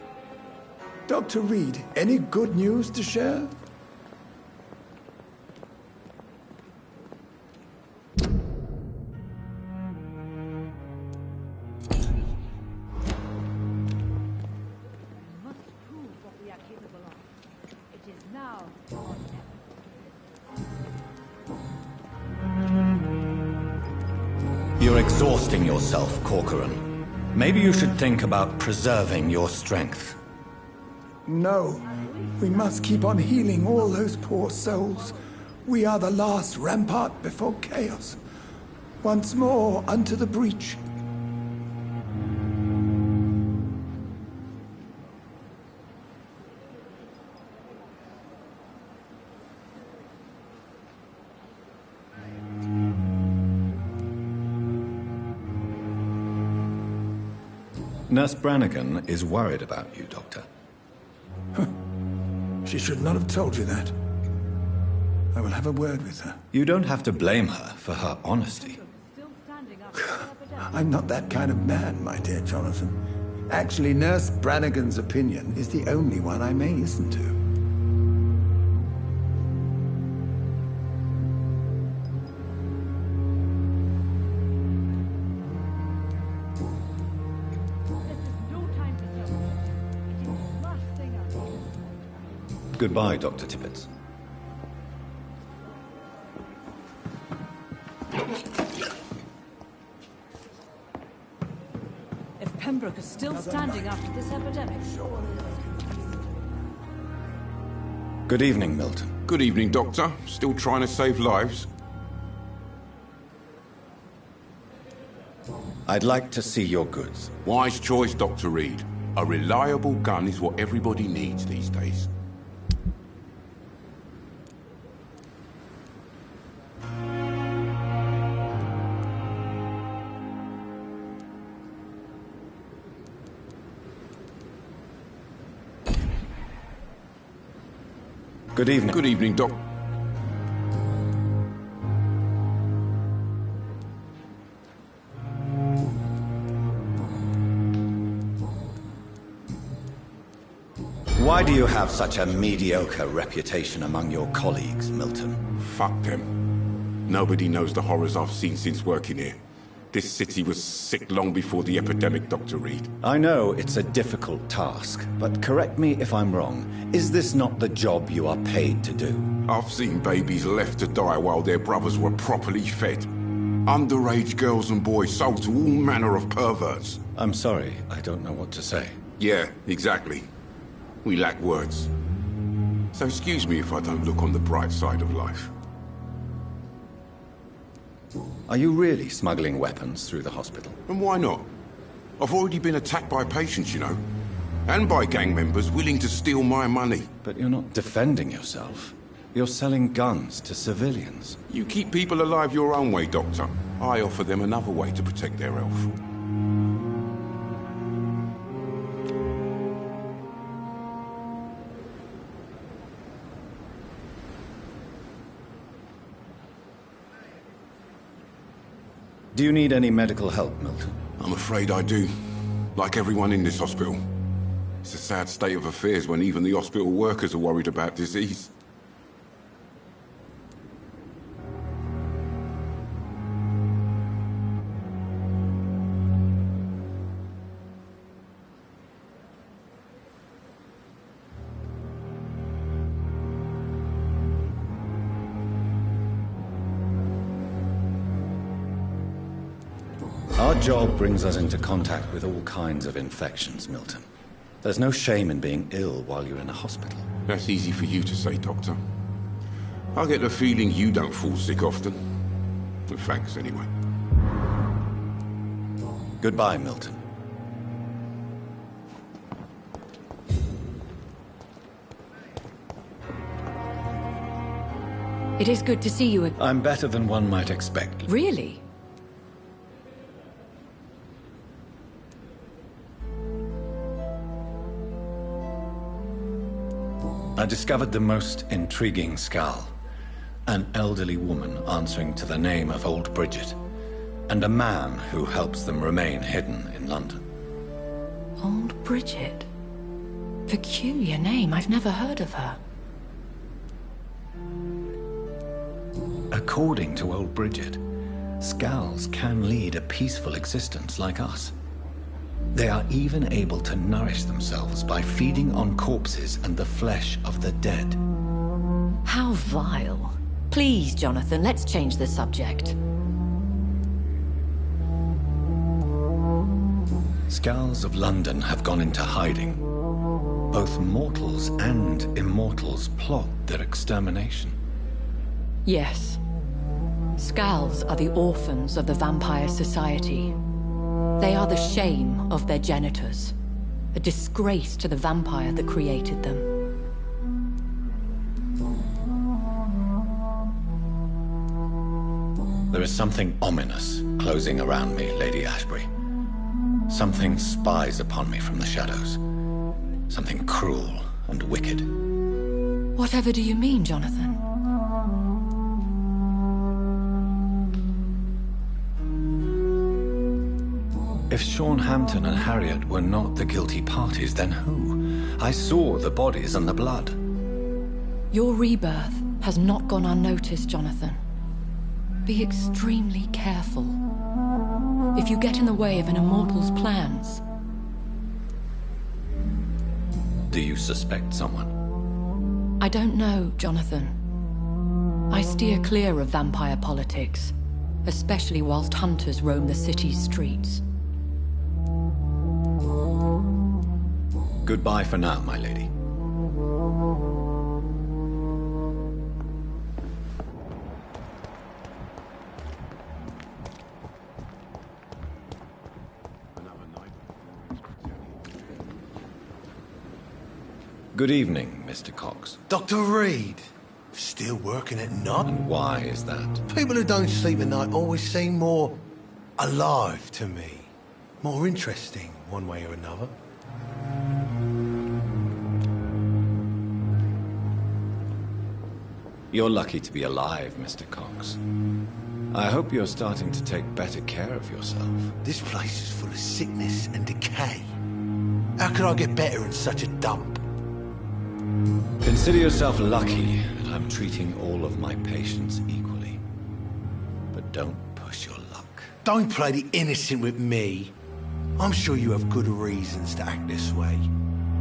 Dr. Reed, any good news to share? You're exhausting yourself, Corcoran. Maybe you should think about preserving your strength. No. We must keep on healing all those poor souls. We are the last rampart before chaos. Once more, unto the breach. Nurse Brannigan is worried about you, Doctor. She should not have told you that. I will have a word with her. You don't have to blame her for her honesty. I'm not that kind of man, my dear Jonathan. Actually, Nurse Brannigan's opinion is the only one I may listen to. Goodbye, Dr. Tippett. If Pembroke is still standing after this epidemic. Good evening, Milton. Good evening, Doctor. Still trying to save lives? I'd like to see your goods. Wise choice, Dr. Reed. A reliable gun is what everybody needs these days. Good evening. Good evening, Doc. Why do you have such a mediocre reputation among your colleagues, Milton? Fuck them. Nobody knows the horrors I've seen since working here. This city was sick long before the epidemic, Dr. Reed. I know it's a difficult task, but correct me if I'm wrong. Is this not the job you are paid to do? I've seen babies left to die while their brothers were properly fed. Underage girls and boys sold to all manner of perverts. I'm sorry, I don't know what to say. Yeah, exactly. We lack words. So excuse me if I don't look on the bright side of life. Are you really smuggling weapons through the hospital? And why not? I've already been attacked by patients, you know. And by gang members willing to steal my money. But you're not defending yourself. You're selling guns to civilians. You keep people alive your own way, Doctor. I offer them another way to protect their health. Do you need any medical help, Milton? I'm afraid I do. Like everyone in this hospital. It's a sad state of affairs when even the hospital workers are worried about disease. Our job brings us into contact with all kinds of infections, Milton. There's no shame in being ill while you're in a hospital. That's easy for you to say, Doctor. I get the feeling you don't fall sick often. But thanks, anyway. Goodbye, Milton. It is good to see you again. I'm better than one might expect. Really? I discovered the most intriguing skull. An elderly woman answering to the name of Old Bridget, and a man who helps them remain hidden in London. Old Bridget? Peculiar name, I've never heard of her. According to Old Bridget, skulls can lead a peaceful existence like us. They are even able to nourish themselves by feeding on corpses and the flesh of the dead. How vile. Please, Jonathan, let's change the subject. Skulls of London have gone into hiding. Both mortals and immortals plot their extermination. Yes. Skulls are the orphans of the Vampire Society. They are the shame of their genitors, a disgrace to the vampire that created them. There is something ominous closing around me, Lady Ashbury. Something spies upon me from the shadows. Something cruel and wicked. Whatever do you mean, Jonathan? If Sean Hampton and Harriet were not the guilty parties, then who? I saw the bodies and the blood. Your rebirth has not gone unnoticed, Jonathan. Be extremely careful. If you get in the way of an immortal's plans... Do you suspect someone? I don't know, Jonathan. I steer clear of vampire politics, especially whilst hunters roam the city's streets. Goodbye for now, my lady. Good evening, Mr. Cox. Dr. Reed. Still working at night? And why is that? People who don't sleep at night always seem more alive to me. More interesting, one way or another. You're lucky to be alive, Mr. Cox. I hope you're starting to take better care of yourself. This place is full of sickness and decay. How could I get better in such a dump? Consider yourself lucky that I'm treating all of my patients equally. But don't push your luck. Don't play the innocent with me. I'm sure you have good reasons to act this way.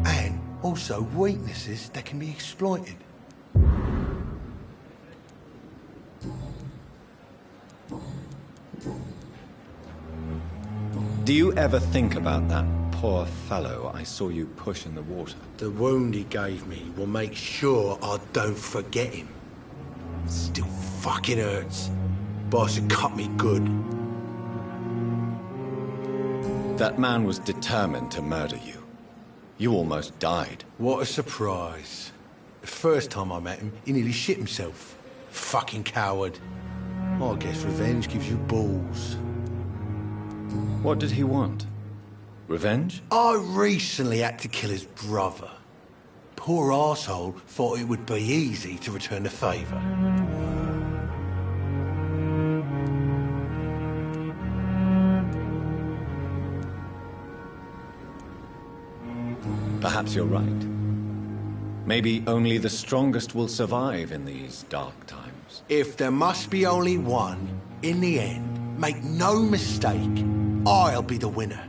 And also weaknesses that can be exploited. Do you ever think about that poor fellow I saw you push in the water? The wound he gave me will make sure I don't forget him. It still fucking hurts. Boss had cut me good. That man was determined to murder you. You almost died. What a surprise. The first time I met him, he nearly shit himself. Fucking coward. I guess revenge gives you balls. What did he want? Revenge? I recently had to kill his brother. Poor arsehole thought it would be easy to return the favour. Perhaps you're right. Maybe only the strongest will survive in these dark times. If there must be only one, in the end, make no mistake, I'll be the winner.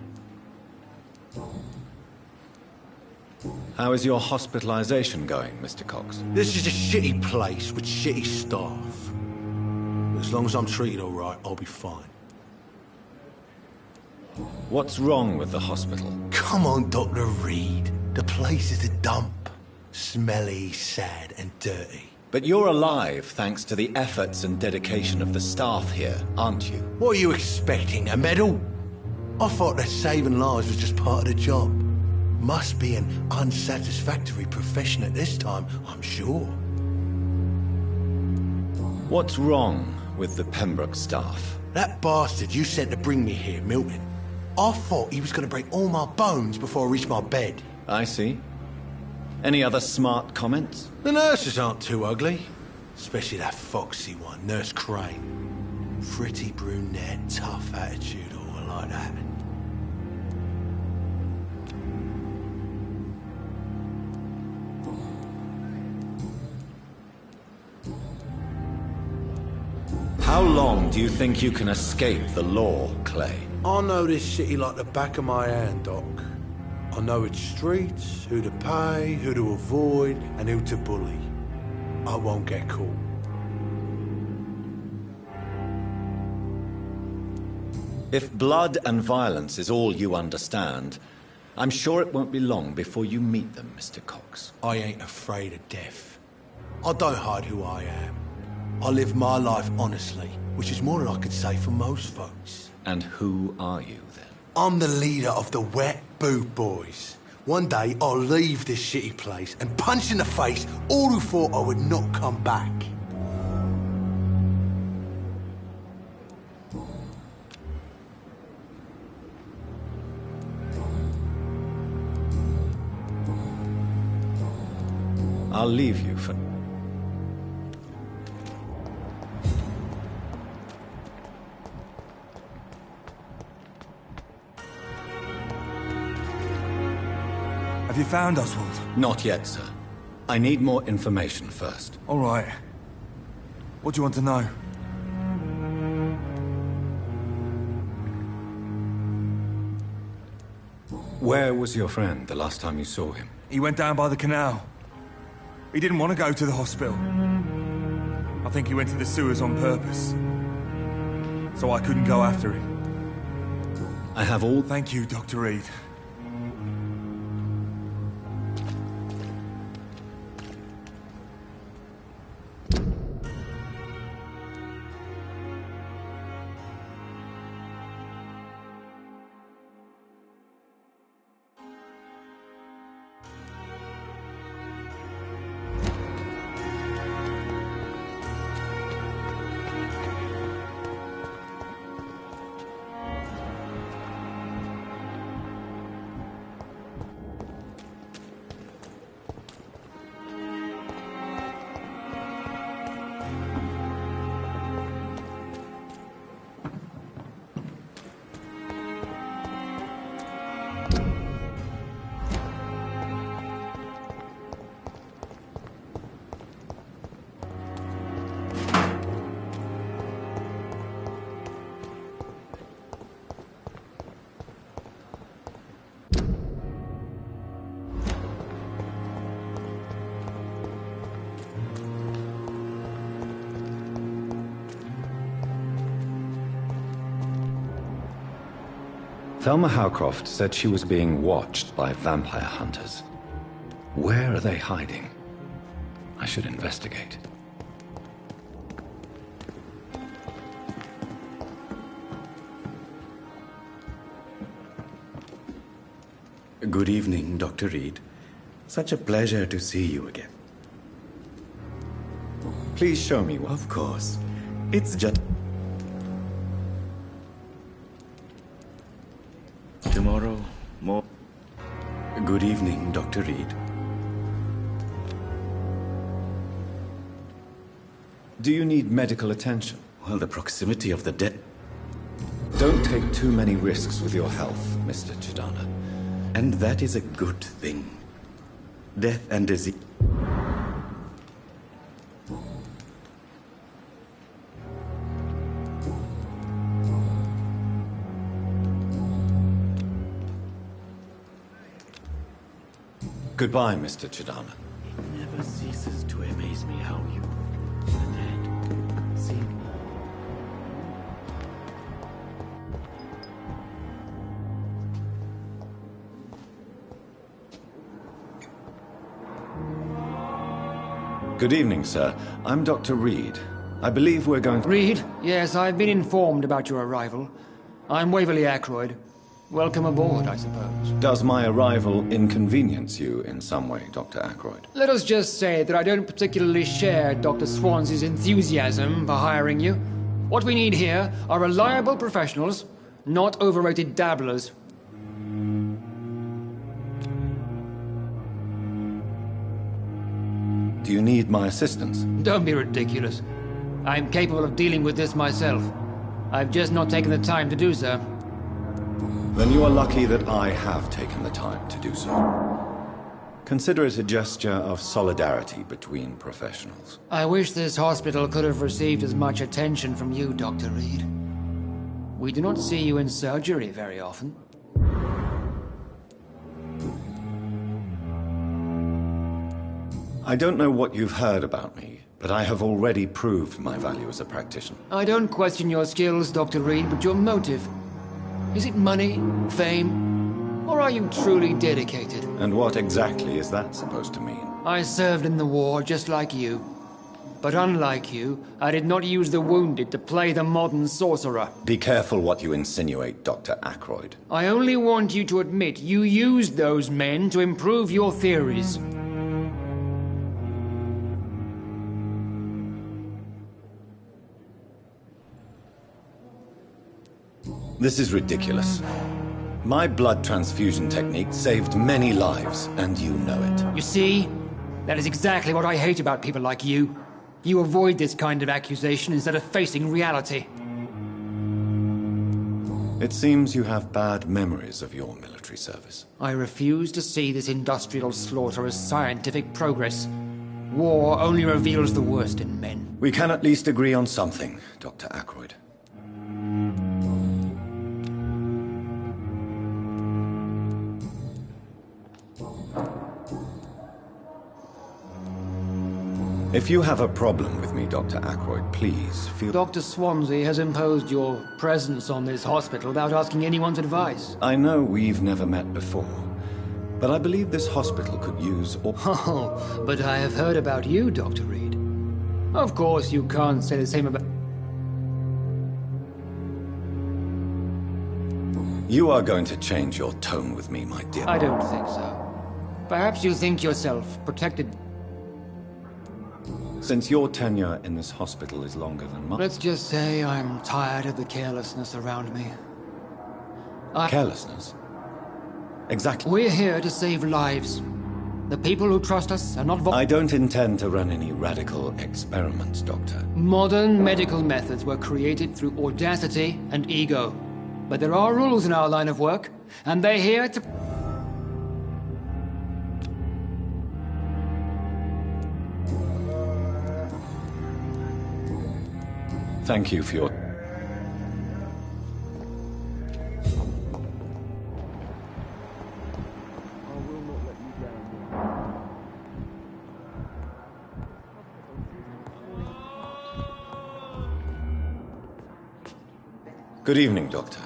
How is your hospitalization going, Mr. Cox? This is a shitty place with shitty staff. But as long as I'm treated all right, I'll be fine. What's wrong with the hospital? Come on, Dr. Reed. The place is a dump. Smelly, sad, and dirty. But you're alive thanks to the efforts and dedication of the staff here, aren't you? What are you expecting, a medal? I thought that saving lives was just part of the job. Must be an unsatisfactory profession at this time, I'm sure. What's wrong with the Pembroke staff? That bastard you sent to bring me here, Milton. I thought he was going to break all my bones before I reached my bed. I see. Any other smart comments? The nurses aren't too ugly. Especially that foxy one, Nurse Crane. Pretty brunette, tough attitude, all like that. How long do you think you can escape the law, Clay? I know this city like the back of my hand, Doc. I know its streets, who to pay, who to avoid, and who to bully. I won't get caught. If blood and violence is all you understand, I'm sure it won't be long before you meet them, Mr. Cox. I ain't afraid of death. I don't hide who I am. I live my life honestly, which is more than I could say for most folks. And who are you, then? I'm the leader of the Wet Boot Boys. One day, I'll leave this shitty place and punch in the face all who thought I would not come back. I'll leave you for... Have you found Oswald? Not yet, sir. I need more information first. All right. What do you want to know? Where was your friend the last time you saw him? He went down by the canal. He didn't want to go to the hospital. I think he went to the sewers on purpose. So I couldn't go after him. I have all... Thank you, Dr. Reed. Thelma Howcroft said she was being watched by vampire hunters. Where are they hiding? I should investigate. Good evening, Dr. Reed. Such a pleasure to see you again. Please show me one. Of course. It's just... Tomorrow, more... Good evening, Dr. Reed. Do you need medical attention? Well, the proximity of the dead... Don't take too many risks with your health, Mr. Chidana. And that is a good thing. Death and disease... Goodbye, Mr. Chidana. It never ceases to amaze me how you, the dead, seem... Good evening, sir. I'm Dr. Reed. I believe we're going to... Reed? Yes, I've been informed about your arrival. I'm Waverly Ackroyd. Welcome aboard, I suppose. Does my arrival inconvenience you in some way, Dr. Ackroyd? Let us just say that I don't particularly share Dr. Swansea's enthusiasm for hiring you. What we need here are reliable professionals, not overrated dabblers. Do you need my assistance? Don't be ridiculous. I'm capable of dealing with this myself. I've just not taken the time to do so. Then you are lucky that I have taken the time to do so. Consider it a gesture of solidarity between professionals. I wish this hospital could have received as much attention from you, Dr. Reed. We do not see you in surgery very often. I don't know what you've heard about me, but I have already proved my value as a practitioner. I don't question your skills, Dr. Reed, but your motive. Is it money, fame, or are you truly dedicated? And what exactly is that supposed to mean? I served in the war just like you. But unlike you, I did not use the wounded to play the modern sorcerer. Be careful what you insinuate, Dr. Ackroyd. I only want you to admit you used those men to improve your theories. This is ridiculous. My blood transfusion technique saved many lives, and you know it. You see? That is exactly what I hate about people like you. You avoid this kind of accusation instead of facing reality. It seems you have bad memories of your military service. I refuse to see this industrial slaughter as scientific progress. War only reveals the worst in men. We can at least agree on something, Dr. Ackroyd. If you have a problem with me, Dr. Ackroyd, please feel... Dr. Swansea has imposed your presence on this hospital without asking anyone's advice. I know we've never met before, but I believe this hospital could use... Oh, but I have heard about you, Dr. Reed. Of course, you can't say the same about... You are going to change your tone with me, my dear. I don't think so. Perhaps you think yourself protected... Since your tenure in this hospital is longer than mine... Let's just say I'm tired of the carelessness around me. Carelessness? Exactly. We're here to save lives. The people who trust us are not... I don't intend to run any radical experiments, Doctor. Modern medical methods were created through audacity and ego. But there are rules in our line of work, and they're here to... Thank you for your... Good evening, Doctor.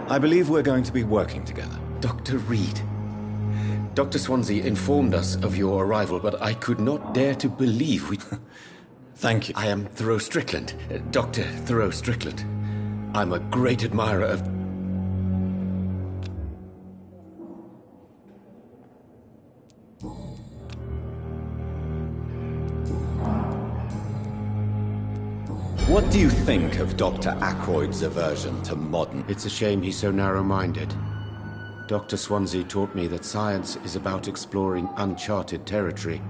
I believe we're going to be working together. Dr. Reed. Dr. Swansea informed us of your arrival, but I could not dare to believe we... Thank you. I am Thoreau Strickland, Dr. Thoreau Strickland. I'm a great admirer of... What do you think of Dr. Ackroyd's aversion to modern... It's a shame he's so narrow-minded. Dr. Swansea taught me that science is about exploring uncharted territory.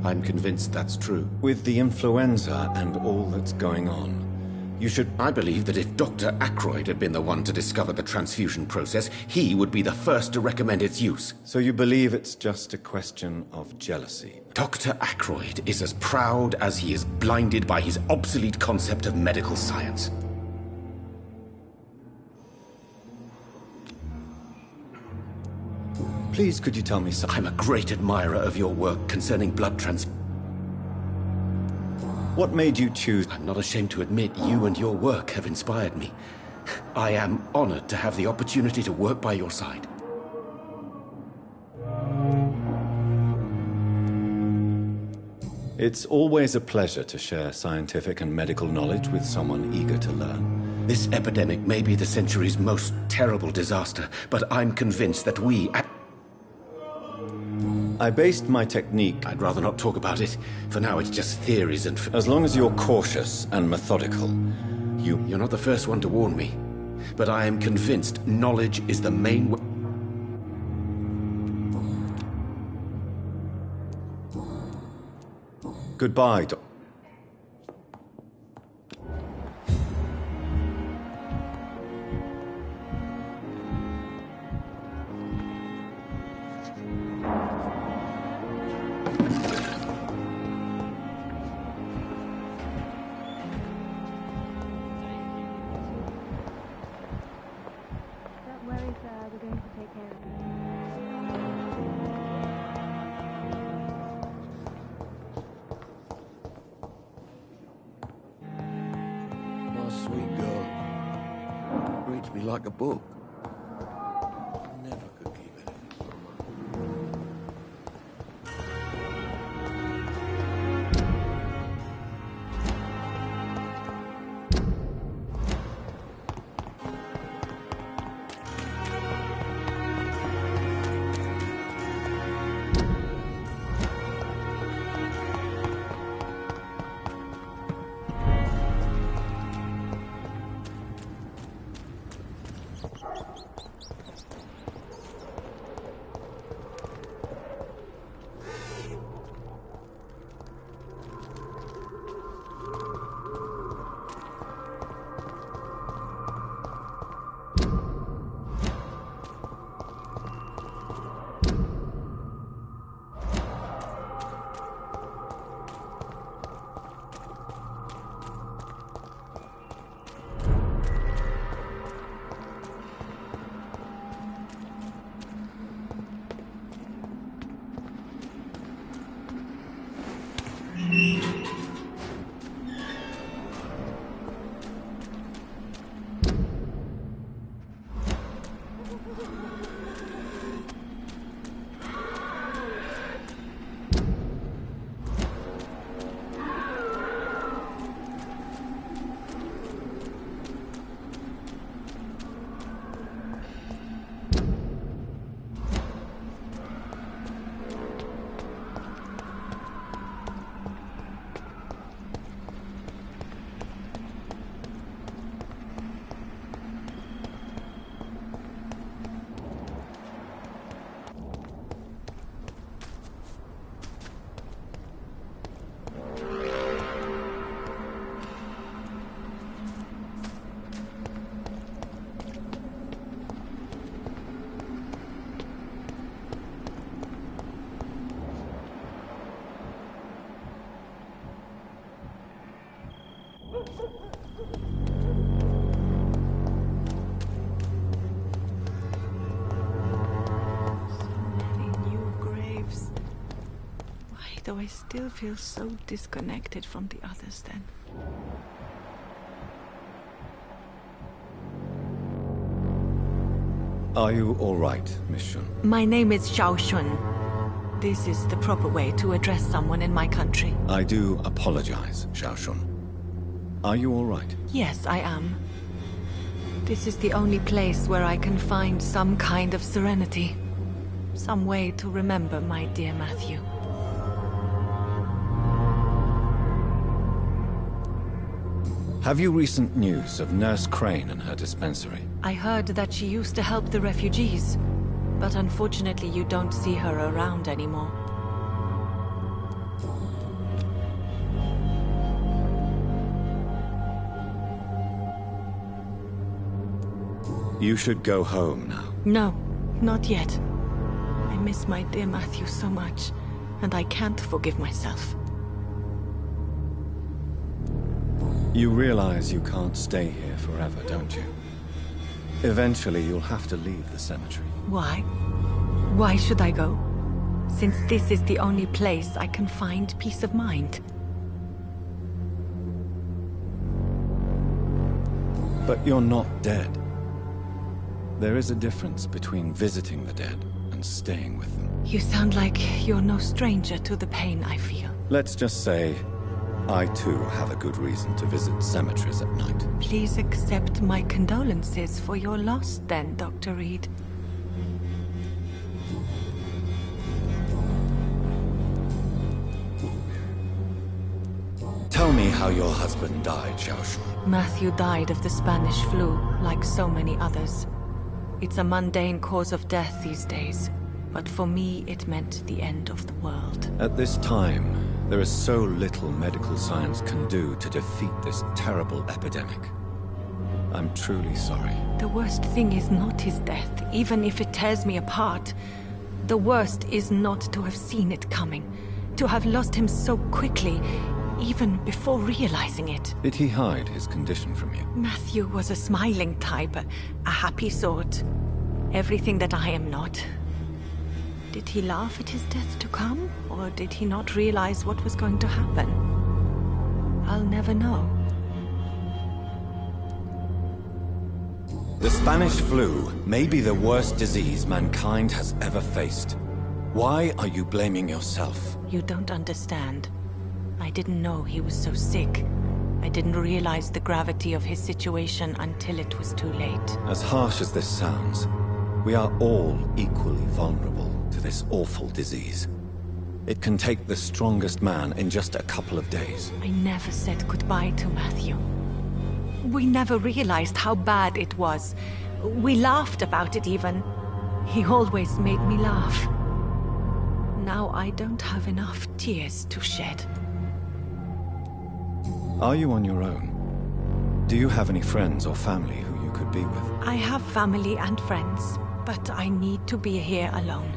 I'm convinced that's true. With the influenza and all that's going on, you should... I believe that if Dr. Ackroyd had been the one to discover the transfusion process, he would be the first to recommend its use. So you believe it's just a question of jealousy? Dr. Ackroyd is as proud as he is blinded by his obsolete concept of medical science. Please, could you tell me something? I'm a great admirer of your work concerning blood What made you choose... I'm not ashamed to admit you and your work have inspired me. I am honored to have the opportunity to work by your side. It's always a pleasure to share scientific and medical knowledge with someone eager to learn. This epidemic may be the century's most terrible disaster, but I'm convinced that we... I based my technique... I'd rather not talk about it. For now, it's just theories and... As long as you're cautious and methodical, You're not the first one to warn me. But I am convinced knowledge is the main... Goodbye, Doc. Like a book. Never could keep anything from her. Though I still feel so disconnected from the others then. Are you all right, Miss Shun? My name is Xiao Shun. This is the proper way to address someone in my country. I do apologize, Xiao Shun. Are you all right? Yes, I am. This is the only place where I can find some kind of serenity. Some way to remember my dear Matthew. Have you recent news of Nurse Crane and her dispensary? I heard that she used to help the refugees, but unfortunately you don't see her around anymore. You should go home now. No, not yet. I miss my dear Matthew so much, and I can't forgive myself. You realize you can't stay here forever, don't you? Eventually, you'll have to leave the cemetery. Why? Why should I go? Since this is the only place I can find peace of mind. But you're not dead. There is a difference between visiting the dead and staying with them. You sound like you're no stranger to the pain I feel. Let's just say, I too have a good reason to visit cemeteries at night. Please accept my condolences for your loss then, Dr. Reed. Tell me how your husband died, Xiao Shun. Matthew died of the Spanish flu, like so many others. It's a mundane cause of death these days, but for me it meant the end of the world. At this time, there is so little medical science can do to defeat this terrible epidemic. I'm truly sorry. The worst thing is not his death, even if it tears me apart. The worst is not to have seen it coming, to have lost him so quickly, even before realizing it. Did he hide his condition from you? Matthew was a smiling type, a happy sort. Everything that I am not. Did he laugh at his death to come, or did he not realize what was going to happen? I'll never know. The Spanish flu may be the worst disease mankind has ever faced. Why are you blaming yourself? You don't understand. I didn't know he was so sick. I didn't realize the gravity of his situation until it was too late. As harsh as this sounds, we are all equally vulnerable to this awful disease. It can take the strongest man in just a couple of days. I never said goodbye to Matthew. We never realized how bad it was. We laughed about it even. He always made me laugh. Now I don't have enough tears to shed. Are you on your own? Do you have any friends or family who you could be with? I have family and friends, but I need to be here alone.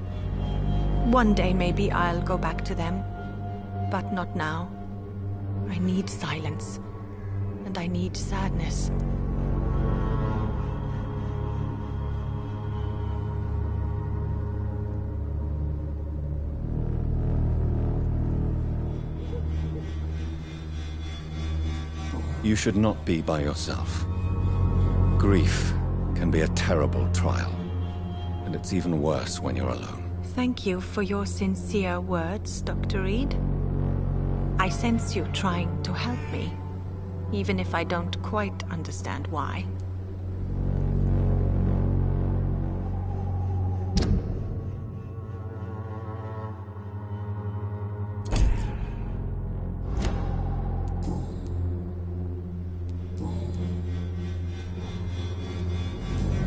One day maybe I'll go back to them, but not now. I need silence, and I need sadness. You should not be by yourself. Grief can be a terrible trial, and it's even worse when you're alone. Thank you for your sincere words, Dr. Reed. I sense you trying to help me, even if I don't quite understand why.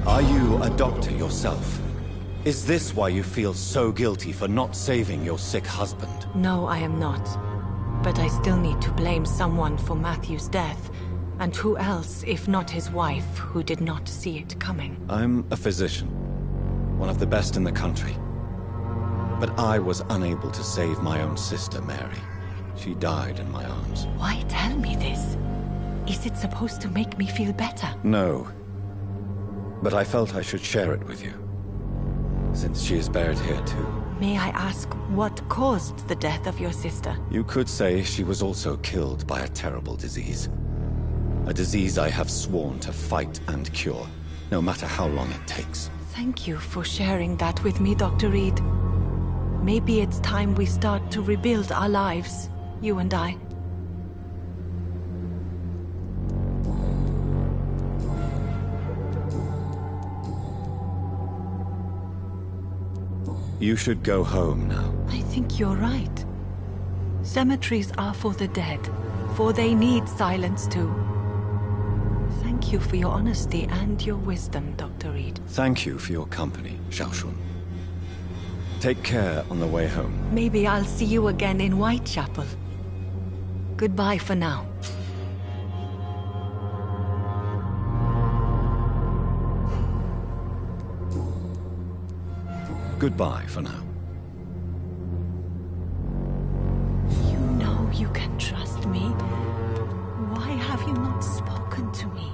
Are you a doctor yourself? Is this why you feel so guilty for not saving your sick husband? No, I am not. But I still need to blame someone for Matthew's death. And who else, if not his wife, who did not see it coming? I'm a physician, one of the best in the country. But I was unable to save my own sister, Mary. She died in my arms. Why tell me this? Is it supposed to make me feel better? No. But I felt I should share it with you, since she is buried here too. May I ask what caused the death of your sister? You could say she was also killed by a terrible disease. A disease I have sworn to fight and cure, no matter how long it takes. Thank you for sharing that with me, Dr. Reed. Maybe it's time we start to rebuild our lives, you and I. You should go home now. I think you're right. Cemeteries are for the dead, for they need silence too. Thank you for your honesty and your wisdom, Dr. Reed. Thank you for your company, Xiaoshun. Take care on the way home. Maybe I'll see you again in Whitechapel. Goodbye for now. Goodbye for now. You know you can trust me. Why have you not spoken to me?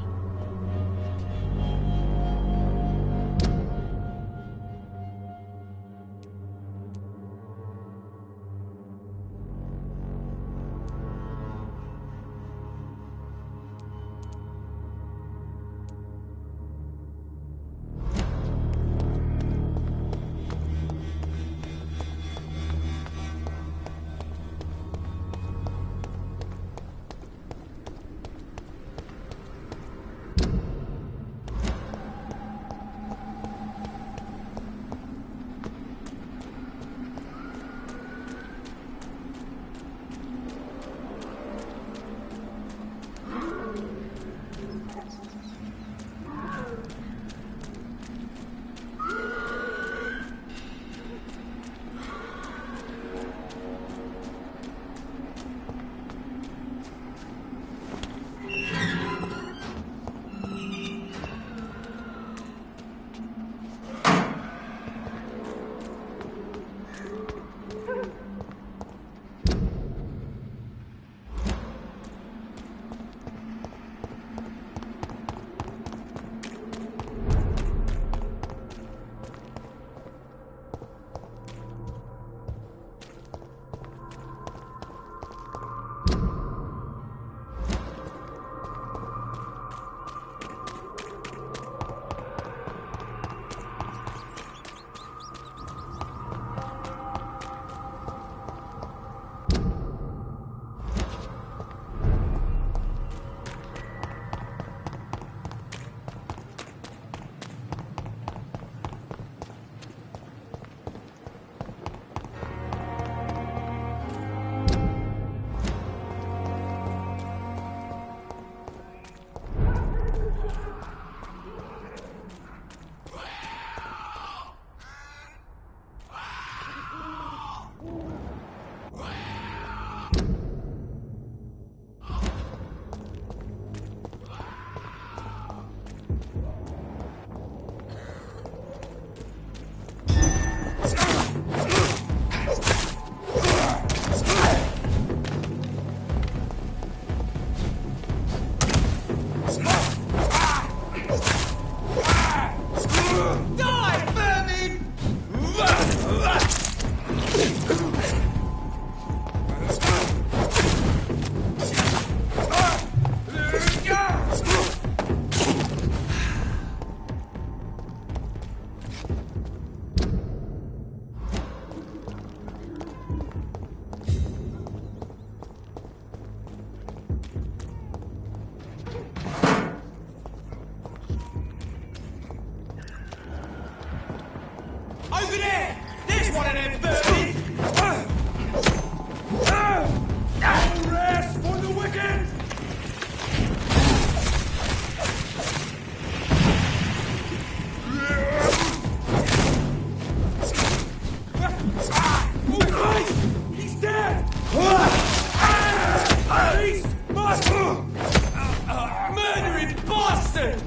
Over there! There's one of them birdies! No rest for the wicked! He's dead! Beast! Murdering bastard!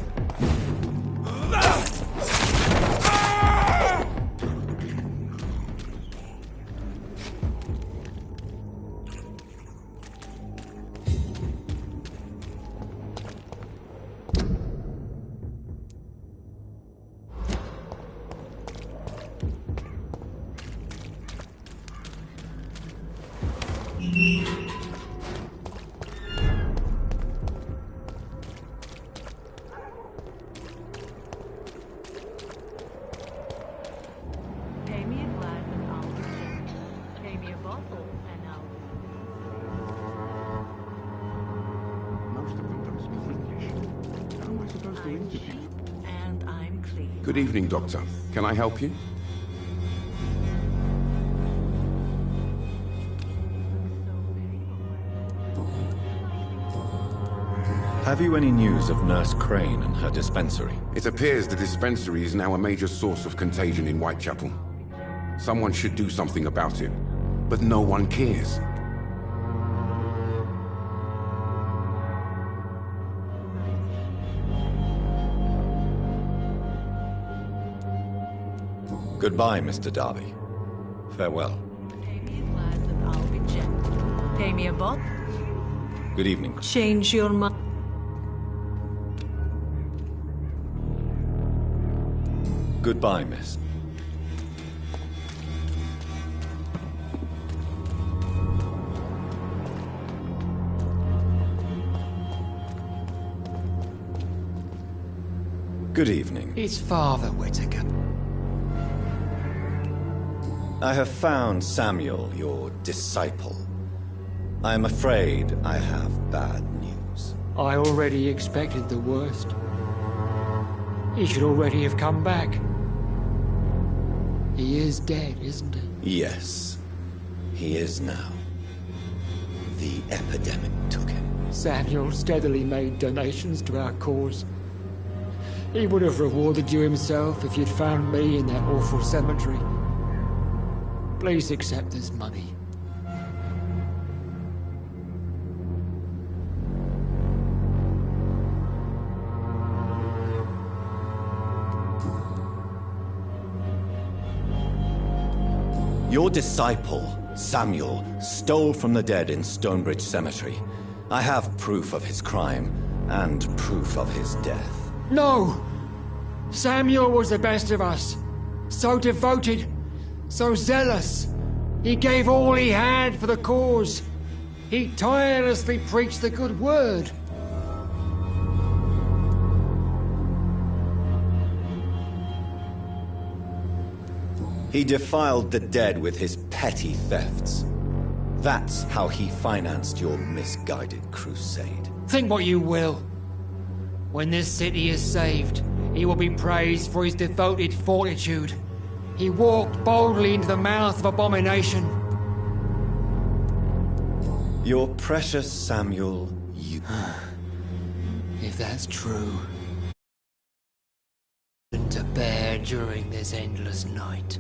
And I'm clean. Good evening, Doctor. Can I help you? Have you any news of Nurse Crane and her dispensary? It appears the dispensary is now a major source of contagion in Whitechapel. Someone should do something about it, but no one cares. Goodbye, Mr. Darby. Farewell. Pay me a glass and I'll be gentle. Pay me a bot. Good evening. Change your mind. Goodbye, miss. Good evening. It's Father Whitaker. I have found Samuel, your disciple. I am afraid I have bad news. I already expected the worst. He should already have come back. He is dead, isn't he? Yes, he is now. The epidemic took him. Samuel steadily made donations to our cause. He would have rewarded you himself if you'd found me in that awful cemetery. Please accept this money. Your disciple, Samuel, stole from the dead in Stonebridge Cemetery. I have proof of his crime and proof of his death. No! Samuel was the best of us. So devoted, so zealous. He gave all he had for the cause. He tirelessly preached the good word. He defiled the dead with his petty thefts. That's how he financed your misguided crusade. Think what you will. When this city is saved, he will be praised for his devoted fortitude. He walked boldly into the mouth of abomination. Your precious Samuel, you... If that's true, to bear during this endless night.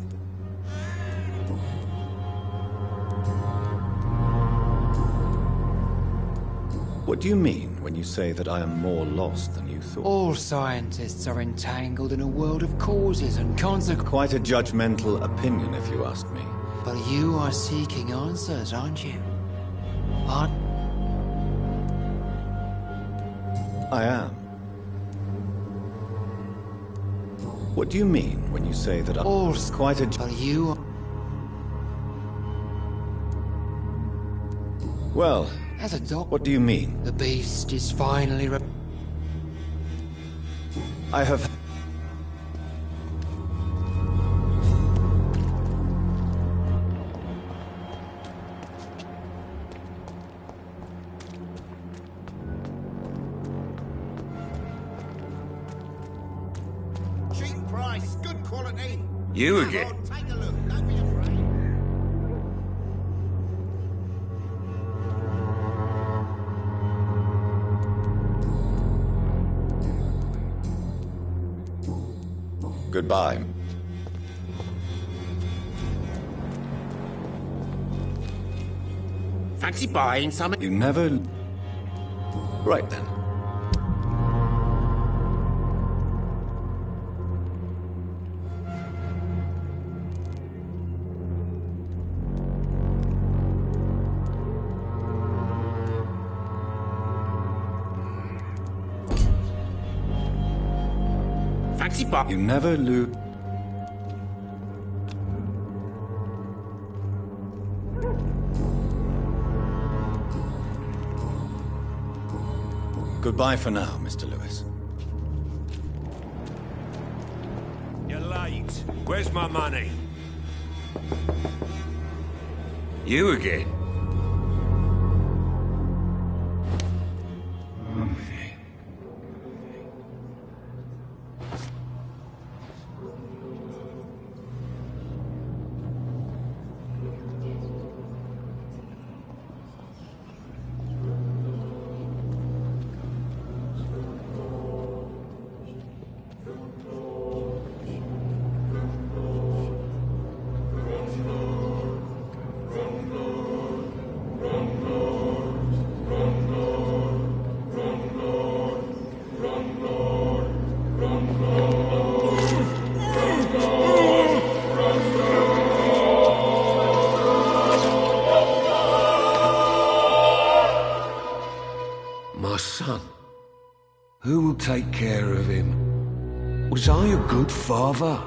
What do you mean when you say that I am more lost than you thought? All scientists are entangled in a world of causes and consequences. Quite a judgmental opinion, if you ask me. But you are seeking answers, aren't you? I am. What do you mean when you say that All quite a... But you... Well, as a doctor... What do you mean? The beast is finally... I have... Cheap price, good quality. You again? Come on, take a look. Don't be afraid. Goodbye. Fancy buying something? You never... Right then. Fancy buy... You never lose... Goodbye for now, Mr. Lewis. You're late. Where's my money? You again? will take care of him. Was I a good father?